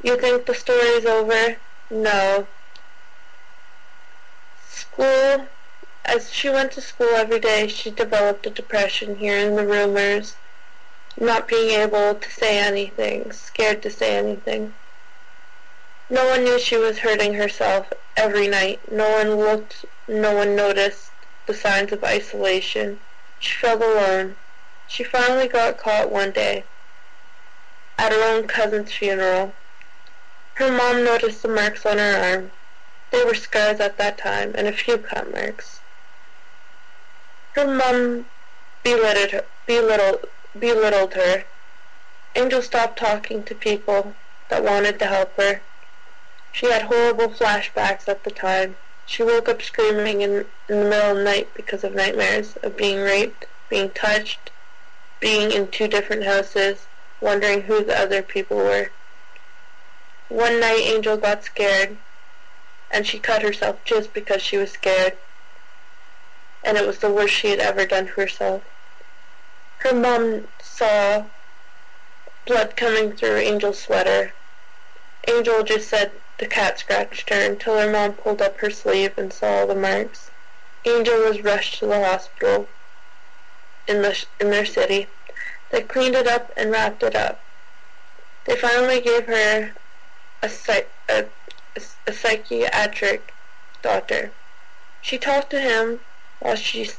Speaker 3: You think the story's over? No. School. As she went to school every day, she developed a depression, hearing the rumors, not being able to say anything, scared to say anything. No one knew she was hurting herself every night. No one looked, no one noticed the signs of isolation. She felt alone. She finally got caught one day at her own cousin's funeral. Her mom noticed the marks on her arm. They were scars at that time, and a few cut marks. Her mom belittled her. Angel stopped talking to people that wanted to help her. She had horrible flashbacks at the time. She woke up screaming in the middle of the night because of nightmares of being raped, being touched, being in 2 different houses, wondering who the other people were. One night Angel got scared, and she cut herself just because she was scared, and it was the worst she had ever done to herself. Her mom saw blood coming through Angel's sweater. Angel just said the cat scratched her until her mom pulled up her sleeve and saw all the marks. Angel was rushed to the hospital in their city. They cleaned it up and wrapped it up. They finally gave her a psychiatric doctor. She talked to him while she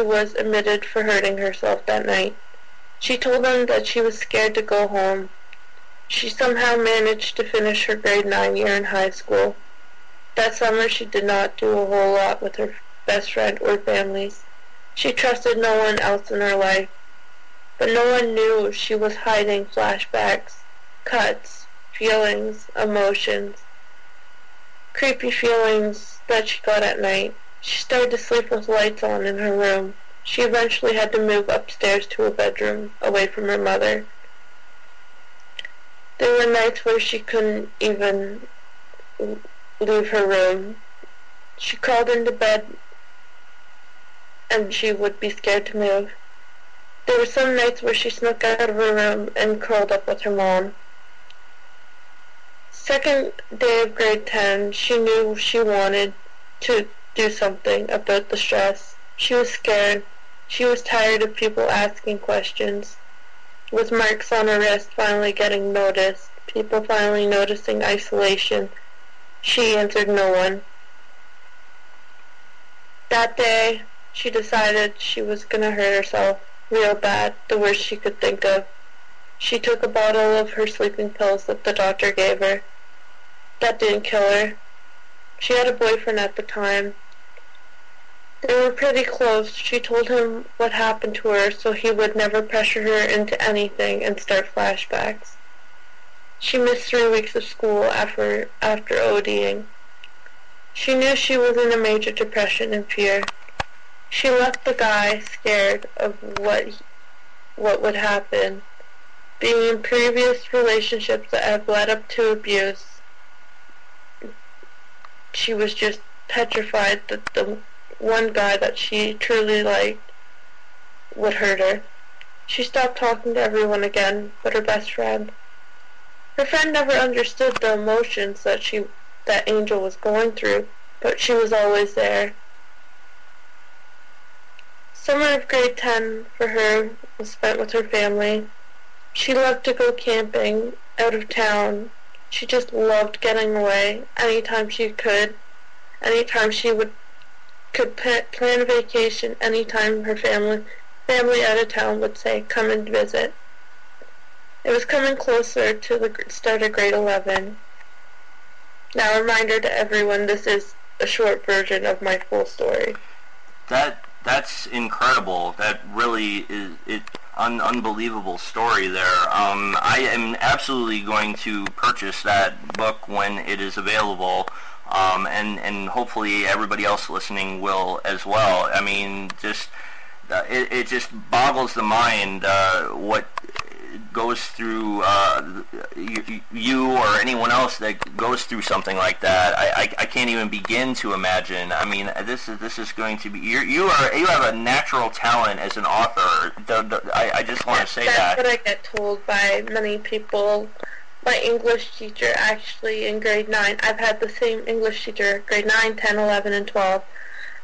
Speaker 3: was admitted for hurting herself that night. She told him that she was scared to go home. She somehow managed to finish her grade 9 year in high school. That summer she did not do a whole lot with her best friend or families. She trusted no one else in her life, but no one knew she was hiding flashbacks, cuts, feelings, emotions, creepy feelings that she got at night. She started to sleep with lights on in her room. She eventually had to move upstairs to a bedroom, away from her mother. There were nights where she couldn't even leave her room. She crawled into bed and she would be scared to move. There were some nights where she snuck out of her room and curled up with her mom. Second day of grade 10, she knew she wanted to do something about the stress. She was scared. She was tired of people asking questions. With marks on her wrist finally getting noticed, people finally noticing isolation, she answered no one. That day, she decided she was gonna hurt herself real bad, the worst she could think of. She took a bottle of her sleeping pills that the doctor gave her. That didn't kill her. She had a boyfriend at the time. They were pretty close. She told him what happened to her so he would never pressure her into anything and start flashbacks. She missed 3 weeks of school after ODing. She knew she was in a major depression and fear. She left the guy scared of what would happen. Being in previous relationships that have led up to abuse, she was just petrified that the one guy that she truly liked would hurt her. She stopped talking to everyone again but her best friend. Her friend never understood the emotions that Angel was going through, but she was always there. Summer of grade 10 for her was spent with her family. She loved to go camping out of town. She just loved getting away anytime she could. Anytime she could plan a vacation, anytime her family out of town would say, come and visit. It was coming closer to the start of grade 11. Now, a reminder to everyone, this is a short version of my full story.
Speaker 2: That's incredible. That really is unbelievable story there. I am absolutely going to purchase that book when it is available. and hopefully everybody else listening will as well. I mean, just it just boggles the mind what goes through you or anyone else that goes through something like that. I can't even begin to imagine. I mean, this is going to be you have a natural talent as an author. I just want to say that.
Speaker 3: That's what I get told by many people. My English teacher, actually, in grade 9, I've had the same English teacher, grade 9, 10, 11, and 12,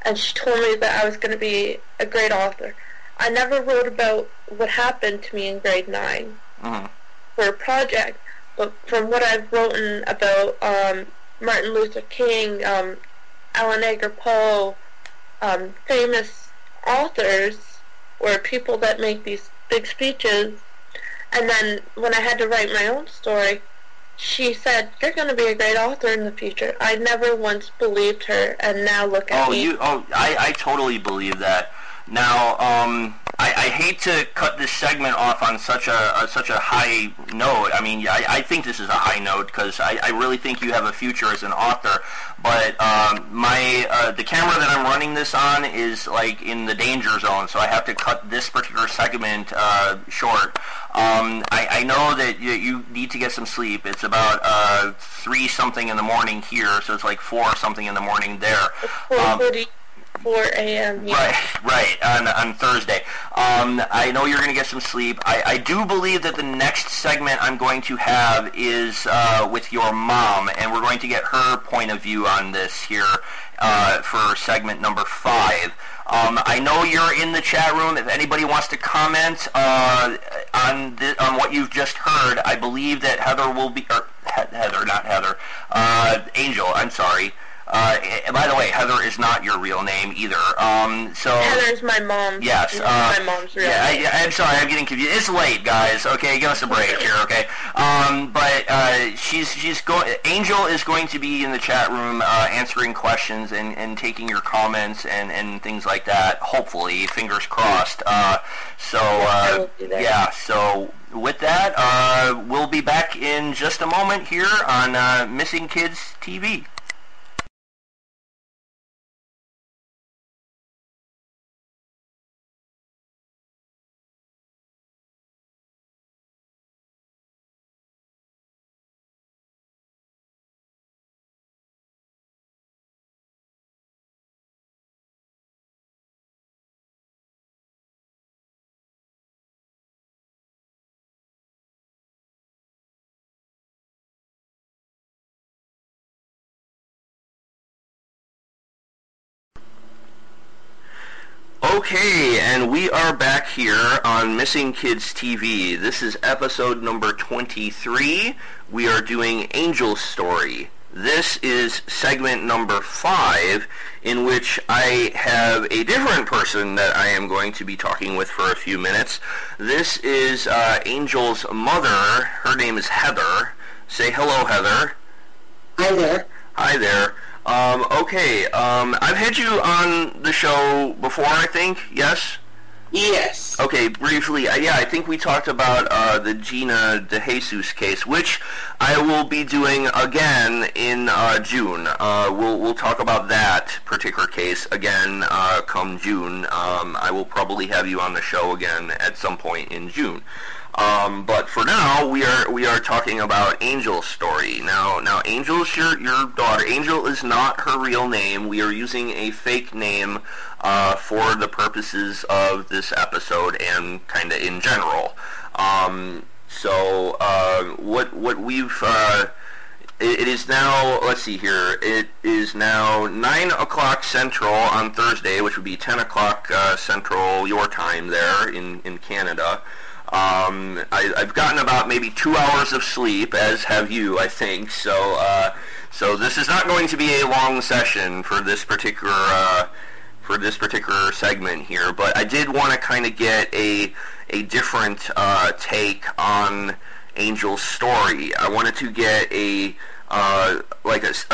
Speaker 3: and she told me that I was going to be a great author. I never wrote about what happened to me in grade 9 for a project, but from what I've written about Martin Luther King, Alan Edgar Poe, famous authors, or people that make these big speeches, and then when I had to write my own story, she said, "You're going to be a great author in the future." I never once believed her, and now look at me.
Speaker 2: I totally believe that. Now, I hate to cut this segment off on such a high note. I mean, I think this is a high note because I really think you have a future as an author. But the camera that I'm running this on is like in the danger zone, so I have to cut this particular segment short. I know that you need to get some sleep. It's about 3 something in the morning here, so it's like 4 something in the morning there.
Speaker 3: 4 a.m. Yeah.
Speaker 2: Right, on Thursday. I know you're going to get some sleep. I do believe that the next segment I'm going to have is with your mom, and we're going to get her point of view on this here for segment number 5. I know you're in the chat room. If anybody wants to comment on what you've just heard, I believe that Heather will be, or Heather, not Heather, Angel, I'm sorry. By the way, Heather is not your real name either.
Speaker 3: Heather's my mom.
Speaker 2: Yes.
Speaker 3: My mom's real name.
Speaker 2: I'm sorry, I'm getting confused. It's late, guys. Okay, give us a break here. Okay. But Angel is going to be in the chat room answering questions and taking your comments and things like that. Hopefully, fingers crossed.
Speaker 3: I will do that.
Speaker 2: Yeah. So with that, we'll be back in just a moment here on Missing Kids TV. Okay, and we are back here on Missing Kids TV. This is episode number 23. We are doing Angel's Story. This is segment number 5, in which I have a different person that I am going to be talking with for a few minutes. This is Angel's mother. Her name is Heather. Say hello, Heather.
Speaker 4: Hi there.
Speaker 2: Hi there. Okay, I've had you on the show before, I think, yes?
Speaker 4: Yes.
Speaker 2: Okay, briefly, yeah, I think we talked about the Gina DeJesus case, which I will be doing again in June. We'll talk about that particular case again come June. I will probably have you on the show again at some point in June. But for now, we are talking about Angel's story. Now, Angel's your daughter. Angel is not her real name. We are using a fake name for the purposes of this episode and kind of in general. What we've it is now, let's see here, it is now 9 o'clock Central on Thursday, which would be 10 o'clock Central your time there in Canada. I've gotten about maybe 2 hours of sleep, as have you, I think. So this is not going to be a long session for this particular segment here. But I did want to kind of get a different take on Angel's story. I wanted to get a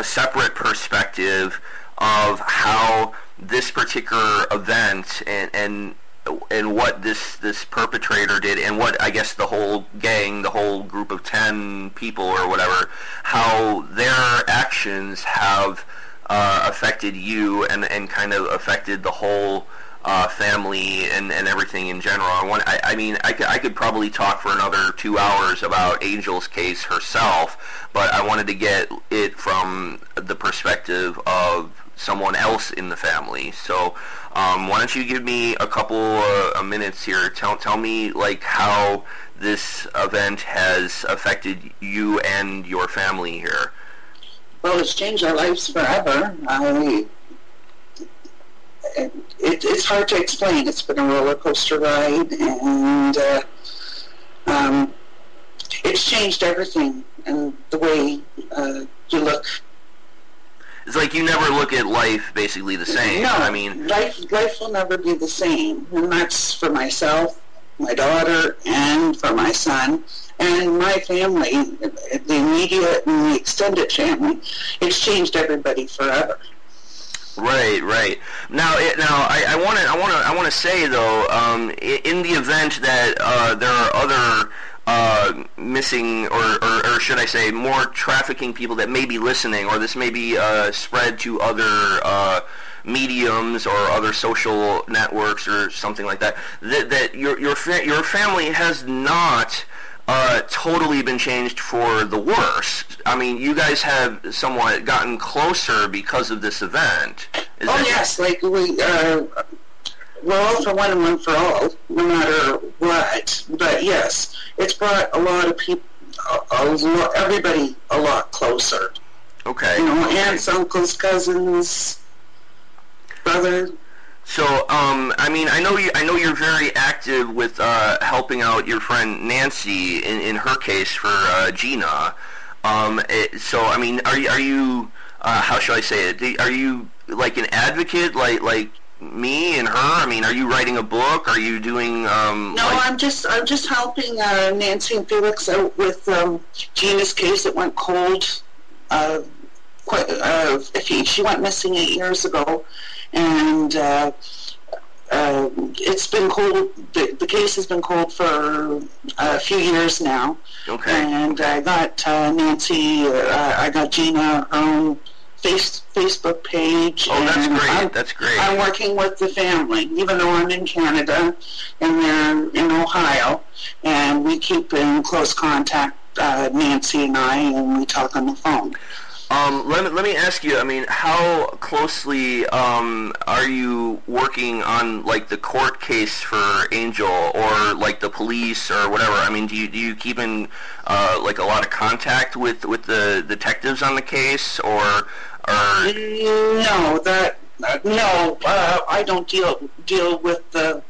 Speaker 2: separate perspective of how this particular event and what this perpetrator did, and what I guess the whole gang, the whole group of 10 people or whatever, how their actions have affected you and kind of affected the whole family and everything in general. I could probably talk for another 2 hours about Angel's case herself, but I wanted to get it from the perspective of someone else in the family. So why don't you give me a couple of minutes here? Tell me like how this event has affected you and your family here.
Speaker 4: Well, it's changed our lives forever. It's hard to explain. It's been a roller coaster ride, and it's changed everything and the way you look.
Speaker 2: It's like you never look at life basically the same.
Speaker 4: No,
Speaker 2: I mean,
Speaker 4: life will never be the same, and that's for myself, my daughter, and for my son, and my family, the immediate and the extended family. It's changed everybody forever.
Speaker 2: Right. Now, I want to say though, in the event that there are other missing, or should I say, more trafficking people that may be listening, or this may be spread to other mediums or other social networks or something like that, that your family has not totally been changed for the worse. I mean, you guys have somewhat gotten closer because of this event.
Speaker 4: Yes, like we're all for one and one for all, no matter what. But yes, it's brought a lot of people, everybody, a lot closer.
Speaker 2: Okay.
Speaker 4: Aunts, uncles, cousins, brother.
Speaker 2: So, I know you're very active with helping out your friend Nancy in her case for Gina. So, I mean, are you how shall I say it? Are you like an advocate, like me and her? I mean, are you writing a book? Are you doing? No,
Speaker 4: I'm just helping Nancy and Felix out with Gina's case. It went cold. She went missing 8 years ago, and it's been cold. The case has been cold for a few years now.
Speaker 2: Okay.
Speaker 4: And I got Nancy. I got Gina her own Facebook page.
Speaker 2: Oh, that's great. That's great.
Speaker 4: I'm working with the family, even though I'm in Canada and they're in Ohio, and we keep in close contact, Nancy and I, and we talk on the phone.
Speaker 2: Let me ask you, I mean, how closely are you working on, like, the court case for Angel, or, like, the police, or whatever? I mean, do you keep in, like, a lot of contact with the detectives on the case, or...
Speaker 4: No, I don't deal with the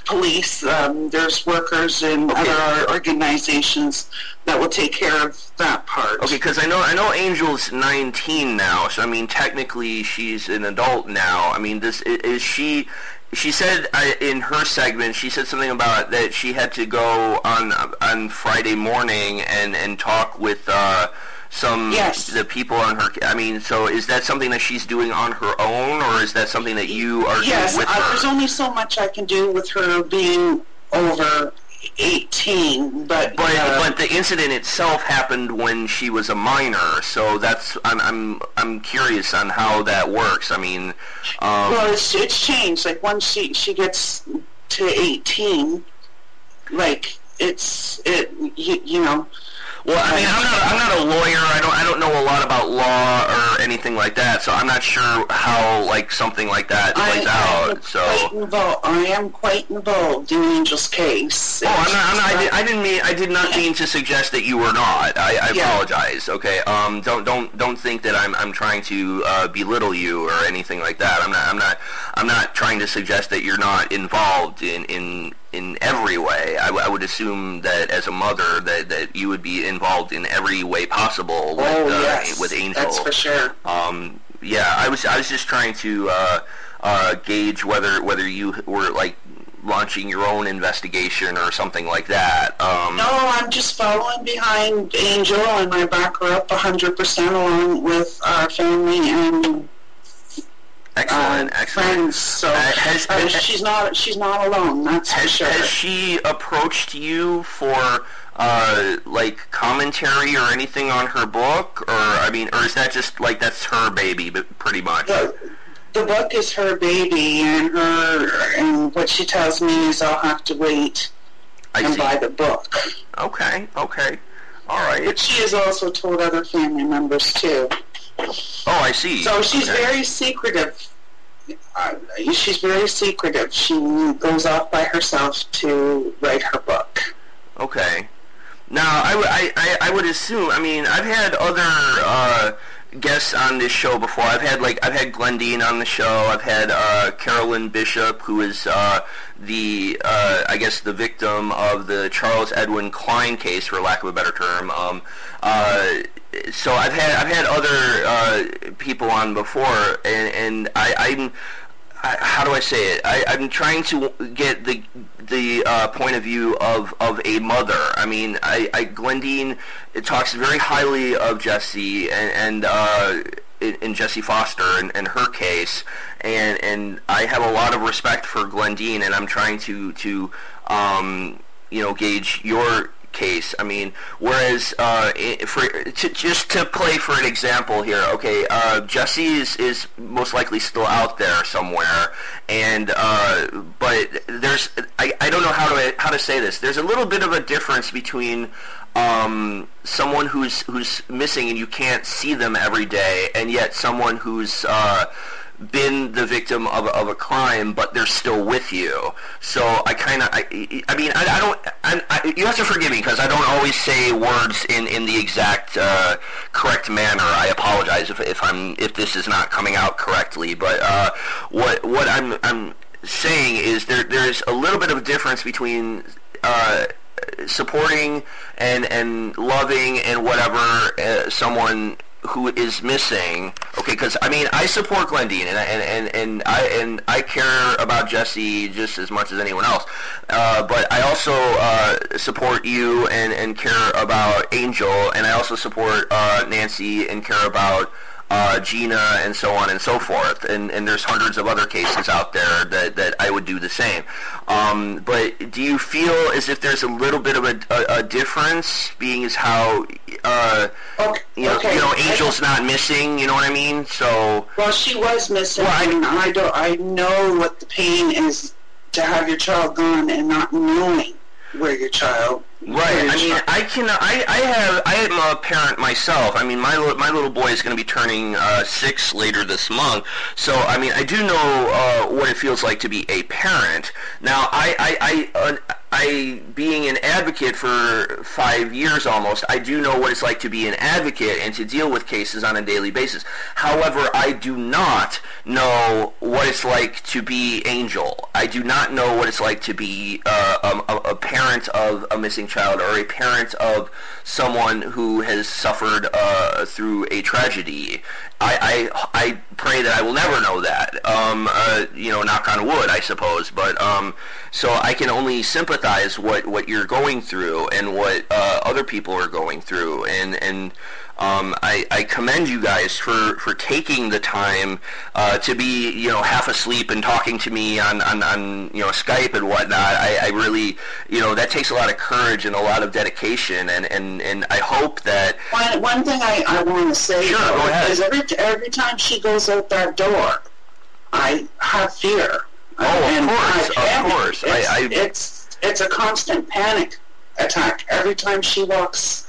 Speaker 4: police. There's workers and other organizations that will take care of that part.
Speaker 2: Okay, because I know Angel's 19 now, so I mean technically she's an adult now. I mean, this is she. She said in her segment, she said something about that she had to go on Friday morning and talk with the people on her. I mean, so is that something that she's doing on her own, or is that something that you are doing with her?
Speaker 4: There's only so much I can do with her being over 18, but
Speaker 2: the incident itself happened when she was a minor, so that's I'm curious on how that works. I mean,
Speaker 4: well, it's changed. Like once she gets to 18, like you know.
Speaker 2: Well, I mean, I'm not a lawyer. I don't know a lot about law or anything like that, so I'm not sure how like something like that plays out.
Speaker 4: I am quite involved in Angel's case.
Speaker 2: Oh, I did not mean to suggest that you were not. I apologize. Okay. Don't think that I'm trying to belittle you or anything like that. I'm not trying to suggest that you're not involved in every way. I would assume that as a mother that you would be involved in every way possible with Angel.
Speaker 4: That's for sure.
Speaker 2: I was just trying to gauge whether you were like launching your own investigation or something like that.
Speaker 4: No, I'm just following behind Angel, and I back her up 100% along with our family and
Speaker 2: Excellent.
Speaker 4: friends. So she's not alone. That's for sure.
Speaker 2: Has she approached you for like commentary or anything on her book, or is that just like that's her baby, but pretty much?
Speaker 4: The book is her baby, and what she tells me is I'll have to wait and buy the book.
Speaker 2: Okay. All right.
Speaker 4: But she has also told other family members too.
Speaker 2: Oh, I see.
Speaker 4: So she's very secretive. She's very secretive. She goes off by herself to write her book.
Speaker 2: Okay. Now, I would assume. I mean, I've had other guests on this show before. I've had Glendine on the show. I've had Carolyn Bishop, who is I guess the victim of the Charles Edwin Klein case, for lack of a better term. So I've had other people on before, and I'm how do I say it? I'm trying to get the point of view of a mother. I mean, Glendine talks very highly of Jesse and in Jessie Foster and her case, and I have a lot of respect for Glendine, and I'm trying to gauge your case. I mean, whereas just to play for an example here, okay, Jesse is most likely still out there somewhere, and but there's I don't know how to say this. There's a little bit of a difference between someone who's missing and you can't see them every day, and yet someone who's been the victim of a crime, but they're still with you. So you have to forgive me because I don't always say words in the exact correct manner. I apologize if this is not coming out correctly. But what I'm saying is there's a little bit of a difference between supporting and loving and whatever someone who is missing, okay? Because I mean, I support Glendine, and I care about Jesse just as much as anyone else. But I also support you and care about Angel, and I also support Nancy and care about Gina, and so on and so forth. And there's hundreds of other cases out there that I would do the same. But do you feel as if there's a little bit of a difference, being as how Angel's not missing? You know what I mean? So
Speaker 4: well, she was missing. Well, I know what the pain is to have your child gone and not knowing where your child.
Speaker 2: Right. I mean, I am a parent myself. I mean, my little boy is going to be turning 6 later this month. So, I mean, I do know what it feels like to be a parent. Now, I being an advocate for 5 years almost, I do know what it's like to be an advocate and to deal with cases on a daily basis. However, I do not know what it's like to be Angel. I do not know what it's like to be a parent of a missing child, or a parent of someone who has suffered through a tragedy. I pray that I will never know that. Knock on wood, I suppose. But so I can only sympathize what you're going through and what other people are going through, and I commend you guys for taking the time to be half asleep and talking to me on Skype and whatnot. I really that takes a lot of courage and a lot of dedication, and I hope that
Speaker 4: one thing I want to say,
Speaker 2: sure, go ahead.
Speaker 4: Is every time she goes out that door, I have fear.
Speaker 2: Of course.
Speaker 4: It's a constant panic attack every time she walks.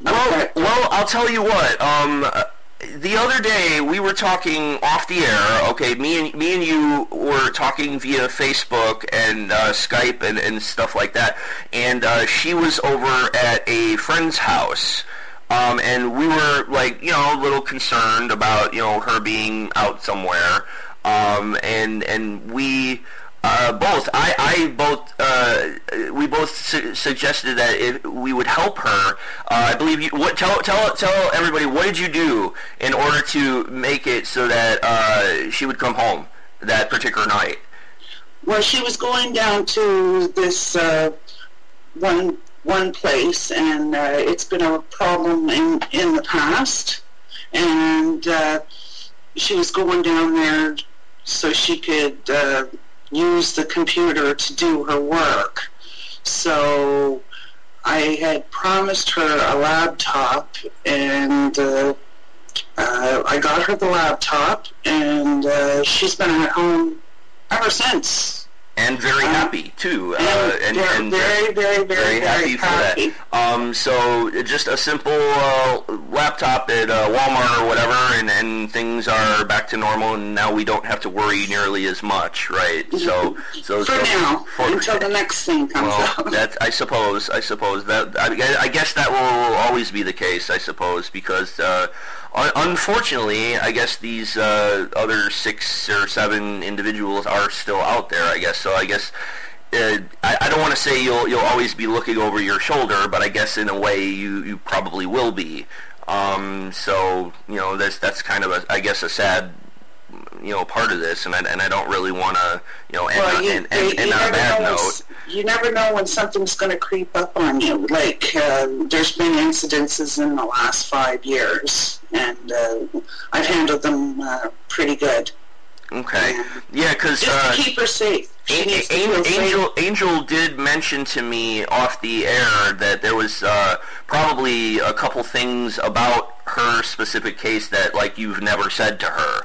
Speaker 2: Well, I'll tell you what. The other day we were talking off the air. Okay, me and you were talking via Facebook and Skype and stuff like that. And she was over at a friend's house. And we were a little concerned about her being out somewhere. And we we both suggested that if we would help her. I believe you. Tell everybody, what did you do in order to make it so that she would come home that particular night?
Speaker 4: Well, she was going down to this one place, and it's been a problem in the past, and she was going down there so she could use the computer to do her work. So I had promised her a laptop, and I got her the laptop, and she's been at home ever since.
Speaker 2: And very happy too,
Speaker 4: and very happy
Speaker 2: for that. So just a simple laptop at Walmart or whatever, and things are back to normal, and now we don't have to worry nearly as much, right? So
Speaker 4: now, until the next thing comes out.
Speaker 2: That I suppose that I guess that will always be the case, I suppose, because. Unfortunately, I guess these other 6 or 7 individuals are still out there, I guess. So I guess I don't want to say you'll always be looking over your shoulder, but I guess in a way you probably will be. So that's kind of a sad part of this, and I don't really want to end on a bad note.
Speaker 4: You never know when something's going to creep up on you. Like there's been incidences in the last 5 years, and I've handled them pretty good.
Speaker 2: Okay. Yeah, because
Speaker 4: just to keep her safe.
Speaker 2: Angel did mention to me off the air that there was probably a couple things about her specific case that you've never said to her.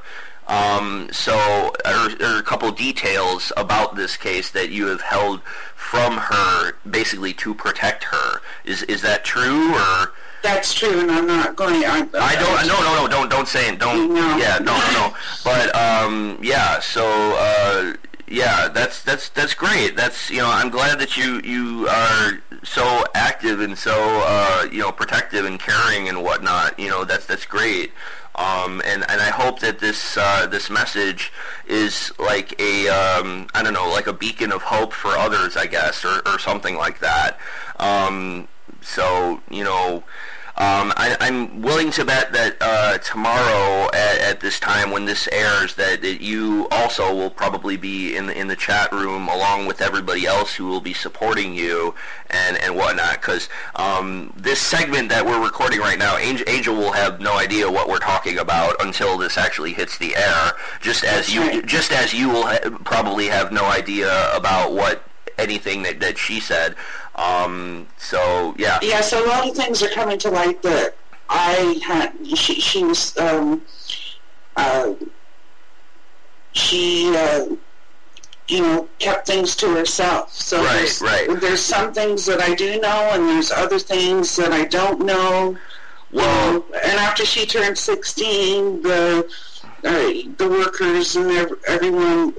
Speaker 2: So there are a couple details about this case that you have held from her, basically to protect her. Is that true, or?
Speaker 4: That's true, and I'm not going.
Speaker 2: Don't say it. Don't.
Speaker 4: No.
Speaker 2: Yeah, no. But yeah. So yeah, that's great. That's I'm glad that you are so active and so protective and caring and whatnot. That's great. And I hope that this message is like a I don't know, like a beacon of hope for others, I guess, or something like that. So I'm willing to bet that tomorrow at this time when this airs, that you also will probably be in the chat room along with everybody else who will be supporting you and whatnot. Because this segment that we're recording right now, Angel will have no idea what we're talking about until this actually hits the air. Just as you will probably have no idea about what anything that she said. So yeah.
Speaker 4: Yeah, so a lot of things are coming to light that she was kept things to herself. So there's some things that I do know, and there's other things that I don't know.
Speaker 2: Well,
Speaker 4: and after she turned 16, the workers and everyone,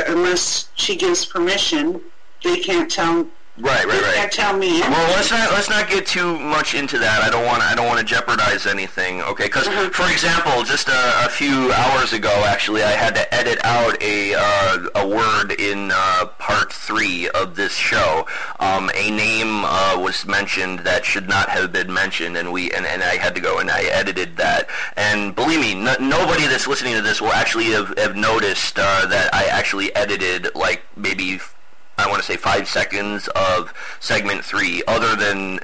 Speaker 4: unless she gives permission, they can't tell.
Speaker 2: Right.
Speaker 4: Can't tell me anything.
Speaker 2: Well, let's not get too much into that. I don't want to jeopardize anything. Okay, because for example, just a few hours ago, actually, I had to edit out a word in part 3 of this show. A name was mentioned that should not have been mentioned, and I had to go and I edited that. And believe me, nobody that's listening to this will actually have noticed that I actually edited maybe, I want to say 5 seconds of segment 3, other than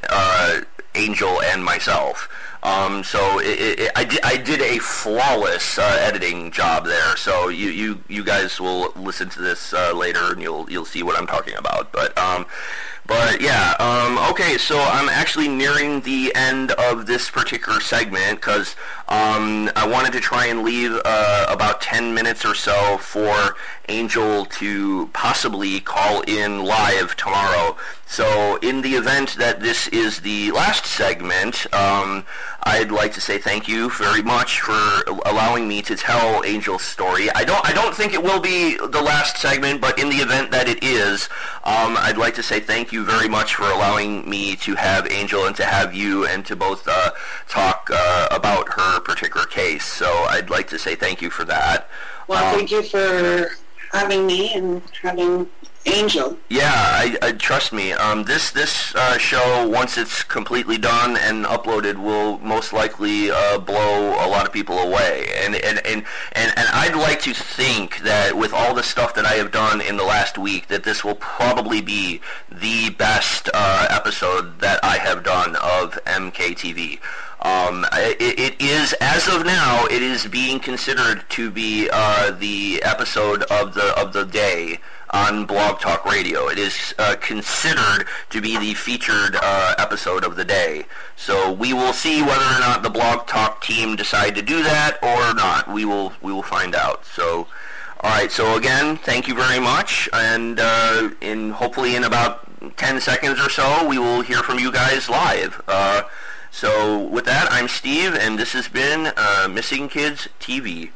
Speaker 2: Angel and myself. So I did a flawless editing job there. So you guys will listen to this later, and you'll see what I'm talking about. But yeah, okay, so I'm actually nearing the end of this particular segment because I wanted to try and leave about 10 minutes or so for Angel to possibly call in live tomorrow. So in the event that this is the last segment, I'd like to say thank you very much for allowing me to tell Angel's story. I don't think it will be the last segment, but in the event that it is, I'd like to say thank you very much for allowing me to have Angel and to have you and to both talk about her particular case. So I'd like to say thank you for that.
Speaker 4: Well, thank you for having me and having Angel.
Speaker 2: Yeah, I trust me. This show, once it's completely done and uploaded, will most likely blow a lot of people away. And I'd like to think that with all the stuff that I have done in the last week, that this will probably be the best episode that I have done of MKTV. It is, as of now, it is being considered to be the episode of the day on Blog Talk Radio. It is considered to be the featured episode of the day. So we will see whether or not the Blog Talk team decide to do that or not. We will find out. So, all right. So again, thank you very much, and hopefully in about 10 seconds or so, we will hear from you guys live. So with that, I'm Steve, and this has been Missing Kids TV.